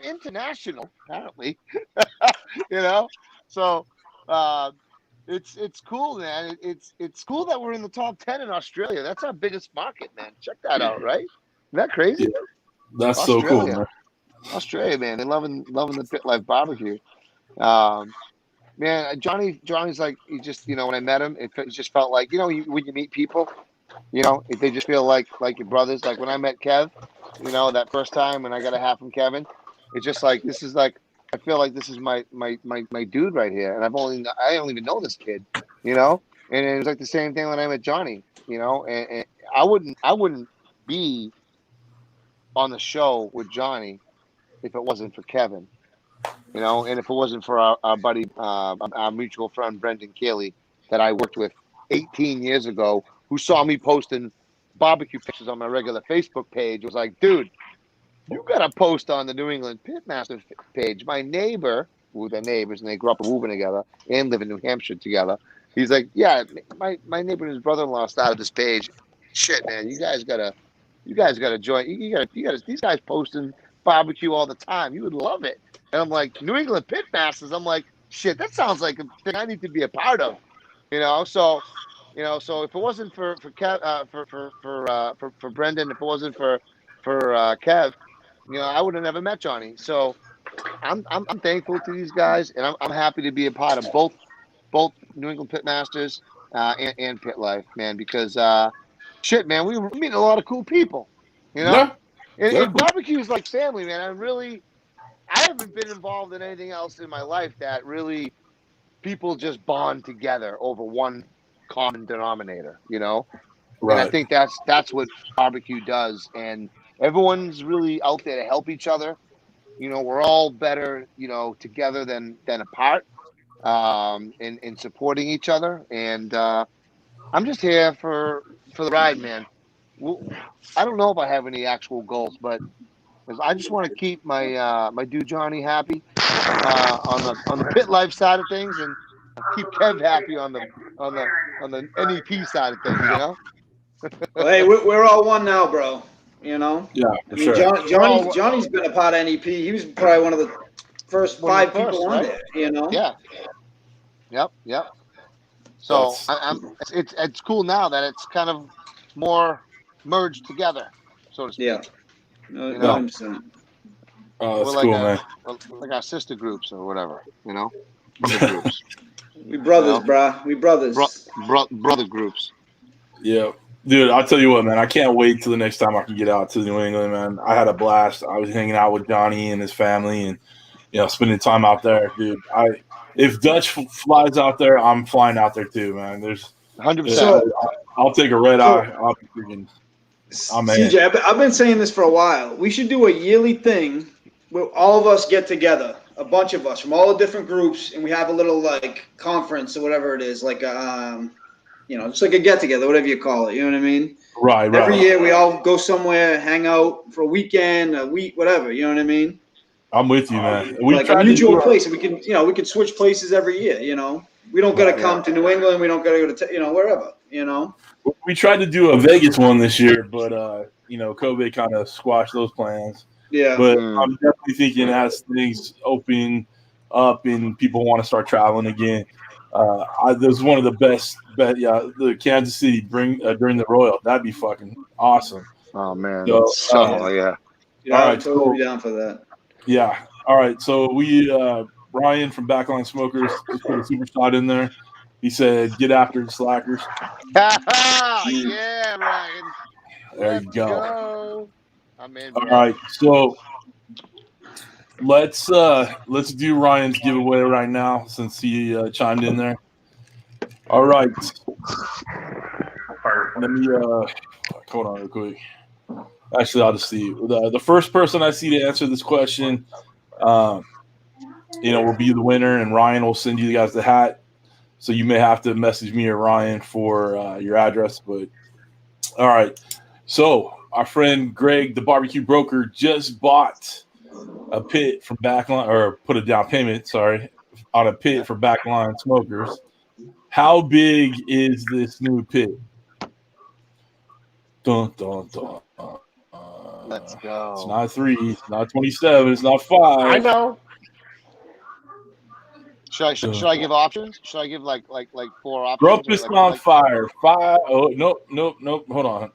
international, apparently. You know? So it's cool, man. It's cool that we're in the top 10 in Australia. That's our biggest market, man. Check that out, right? Isn't that crazy? Yeah, that's so cool, man. Australia, man. They're loving the Pit Life barbecue. Man, Johnny's like, he just, when I met him, it just felt like, when you meet people, if they just feel like your brothers. Like when I met Kev, that first time, and I got a hat from Kevin, it's just like, this is like, I feel like this is my dude right here, and I don't even know this kid, and it was like the same thing when I met Johnny, and I wouldn't be on the show with Johnny if it wasn't for Kevin, and if it wasn't for our buddy, our mutual friend Brendan Cayley that I worked with 18 years ago, who saw me posting barbecue pictures on my regular Facebook page, was like, dude, you got to post on the New England Pitmasters page. My neighbor, they're neighbors, and they grew up in Woburn together and live in New Hampshire together. He's like, yeah, my neighbor and his brother-in-law started this page. Shit, man, you guys gotta join. You gotta. These guys posting barbecue all the time. You would love it. And I'm like, New England Pitmasters. I'm like, shit, that sounds like a thing I need to be a part of. So if it wasn't for Brendan, if it wasn't for Kev, I would have never met Johnny. So I'm thankful to these guys, and I'm happy to be a part of both New England Pitmasters and Pit Life, man, because shit, man, we meet a lot of cool people, Yeah. And barbecue is like family, man. I haven't been involved in anything else in my life that really people just bond together over one common denominator, Right. And I think that's what barbecue does, and everyone's really out there to help each other. We're all better, together than apart, in supporting each other. And I'm just here for the ride, man. I don't know if I have any actual goals, but I just want to keep my my dude Johnny happy on the Pit Life side of things, and keep Kev happy on the NEP side of things, Well, hey, we're all one now, bro. Yeah, I mean, sure. Johnny's been a part of NEP. He was probably one of the first five people on right? there. Yeah. Yep. So it's cool now that it's kind of more merged together, so to speak. Yeah. No, 100%. Oh, that's we're cool, like man. like our sister groups or whatever, Brother groups. We brothers, brah. We brothers. Brother groups. Yeah. Dude, I'll tell you what, man. I can't wait till the next time I can get out to New England, man. I had a blast. I was hanging out with Johnny and his family and, spending time out there, dude. If Dutch flies out there, I'm flying out there too, man. There's 100%. I'll take a red eye. I'll be freaking. CJ, I've been saying this for a while. We should do a yearly thing where all of us get together, a bunch of us from all the different groups, and we have a little like conference or whatever it is, like just like a get together, whatever you call it. You know what I mean? Right. Every year we all go somewhere, hang out for a weekend, a week, whatever. You know what I mean? I'm with you, man. Like a mutual place, and we can switch places every year. We don't got to come to New England. We don't got to go to wherever. We tried to do a Vegas one this year, but COVID kind of squashed those plans. Yeah. But I'm definitely thinking as things open up and people want to start traveling again, there's one of the best the Kansas City during the Royal. That'd be fucking awesome. Oh man. Yeah. All right, totally cool. down for that. Yeah. All right. So we Ryan from Backline Smokers just put a super shot in there. He said, "Get after the slackers." Yeah, Ryan. There you go. I'm in. All right. So let's do Ryan's giveaway right now since he chimed in there. All right. Let me hold on real quick. Actually, I'll just see. The first person I see to answer this question, will be the winner, and Ryan will send you guys the hat. So you may have to message me or Ryan for your address. But all right. So our friend Greg, the barbecue broker, just bought a pit for backline, or put a down payment, sorry, on a pit for backline smokers. How big is this new pit? Dun, dun, dun. Let's go. It's not 3. It's not 27. It's not 5. I know. Should I give options? Should I give like 4 options? Grumpus on fire. 5. Oh, nope. Hold on.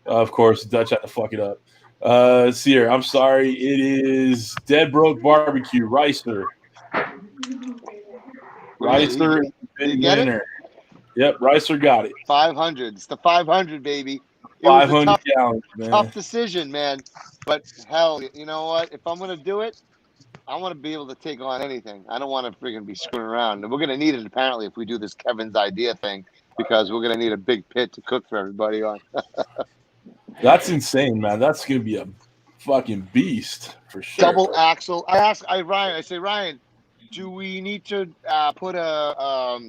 Of course, Dutch had to fuck it up. See here. I'm sorry. It is Dead Broke Barbecue. Ricer. Ricer winner. Yep, Ricer got it. 500. It's the 500, baby. It 500 gallons, man. Tough decision, man. But hell, you know what? If I'm gonna do it, I want to be able to take on anything. I don't want to freaking be screwing around. And we're gonna need it apparently if we do this Kevin's idea thing, because we're gonna need a big pit to cook for everybody on. That's insane, man. That's gonna be a fucking beast for sure. Double axle. I say, Ryan, do we need to put a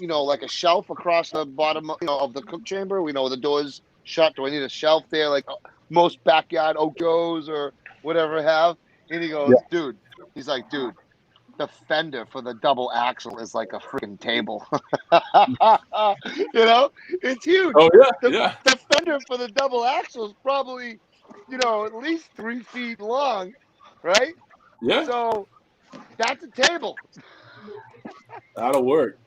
like a shelf across the bottom, of the cook chamber? We know the door's shut. Do I need a shelf there, like most backyard Oakos or whatever have? And he goes, dude. He's like, dude, the fender for the double axle is like a freaking table. It's huge. Oh yeah, The fender for the double axle is probably, at least 3 feet long, right? Yeah. So that's a table. That'll work.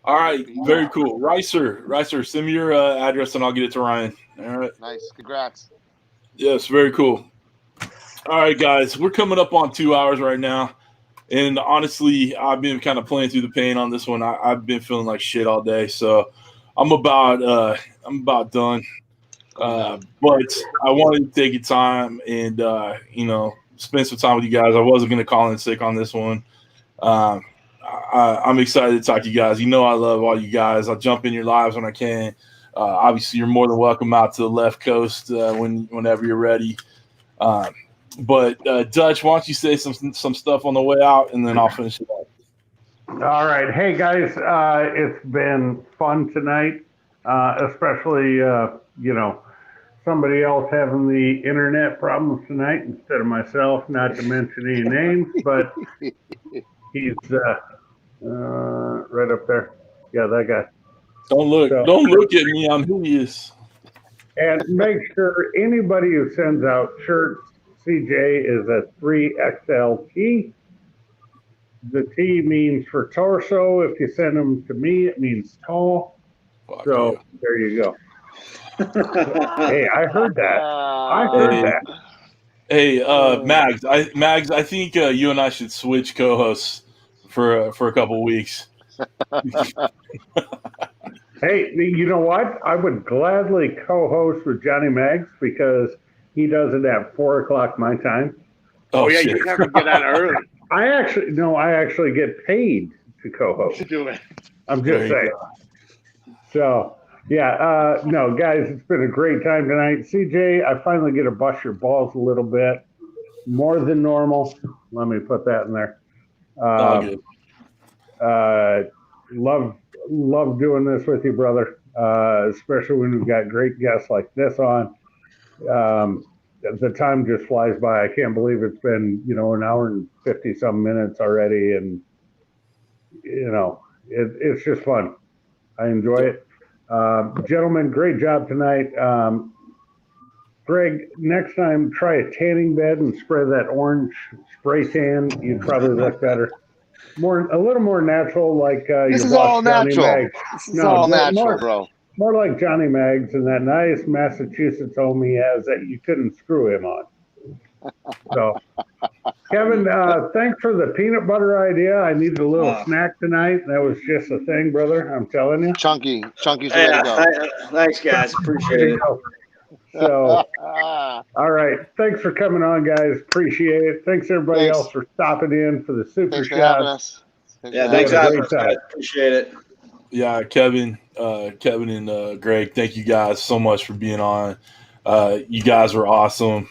All right, very cool. Ricer, send me your address and I'll get it to Ryan. All right. Nice. Congrats. Yes, very cool. All right, guys, we're coming up on 2 hours right now. And honestly, I've been kind of playing through the pain on this one. I've been feeling like shit all day. So I'm about done. But I wanted to take your time and, spend some time with you guys. I wasn't going to call in sick on this one. I'm excited to talk to you guys. I love all you guys. I'll jump in your lives when I can. Obviously, you're more than welcome out to the left coast whenever you're ready. But Dutch, why don't you say some stuff on the way out, and then I'll finish it up. All right. Hey, guys, it's been fun tonight, especially, somebody else having the internet problems tonight instead of myself, not to mention any names, but he's right up there. Yeah, that guy. Don't look at me. I'm hideous. And make sure anybody who sends out shirts, CJ is a 3XLT. The T means for torso. If you send them to me, it means tall. So there you go. Hey, I heard that. Hey, Mags, I think you and I should switch co-hosts for a couple weeks. Hey, you know what? I would gladly co-host with Johnny Mags because he does it at 4:00 my time. Oh yeah, shit. you have to get out early. I actually get paid to co-host. To do it. I'm just saying. So, yeah, no, guys, it's been a great time tonight. CJ, I finally get to bust your balls a little bit, more than normal. Let me put that in there. Love doing this with you, brother, especially when we've got great guests like this on. The time just flies by. I can't believe it's been, an hour and 50-some minutes already. And, it's just fun. I enjoy it. Gentlemen, great job tonight. Greg, next time try a tanning bed and spray that orange spray tan. You'd probably look better. A little more natural, like this is all natural. Mags. This is all natural, bro. More like Johnny Mags and that nice Massachusetts home he has that you couldn't screw him on. So, Kevin, thanks for the peanut butter idea. I needed a little snack tonight. That was just a thing, brother. I'm telling you. Chunky's ready to go. Thanks, guys. Appreciate it. So, all right. Thanks for coming on, guys. Appreciate it. Thanks, everybody else, for stopping in for the super Thanks for having shot. us. Thanks for having us, guys. Appreciate it. Yeah, Kevin and Greg, thank you guys so much for being on. You guys were awesome.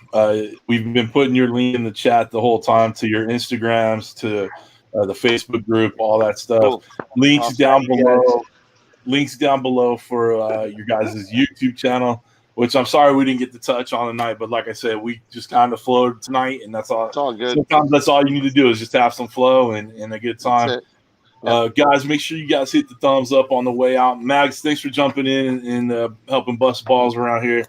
We've been putting your link in the chat the whole time to your Instagrams, to the Facebook group, all that stuff. Cool. Links down below. Links down below for your guys' YouTube channel. which I'm sorry we didn't get to touch on tonight. But like I said, we just kind of flowed tonight, and that's all. It's all good. Sometimes that's all you need to do is just have some flow and a good time. Guys, make sure you guys hit the thumbs up on the way out. Mags, thanks for jumping in and helping bust balls around here.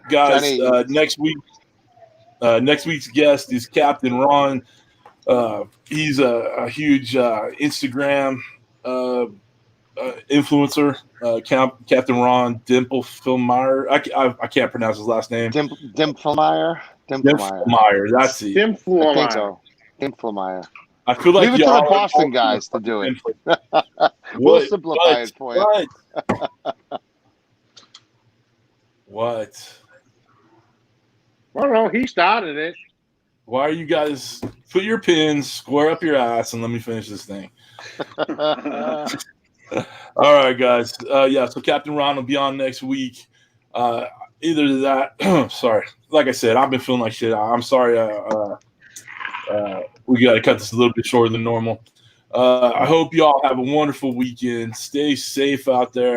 Guys, next week's guest is Captain Ron. He's a huge Instagram influencer. Captain Ron Dimplemeyer. I can't pronounce his last name. Dimplemeyer. That's it. I think so. Dimplemeyer. I feel like leave it to the Boston guys to do it. We'll simplify it for you. What? Well, no, he started it. Why are you guys put your pins, square up your ass, and let me finish this thing? All right, guys. So Captain Ron will be on next week. Either that, sorry. Like I said, I've been feeling like shit. I'm sorry. We got to cut this a little bit shorter than normal. I hope you all have a wonderful weekend. Stay safe out there.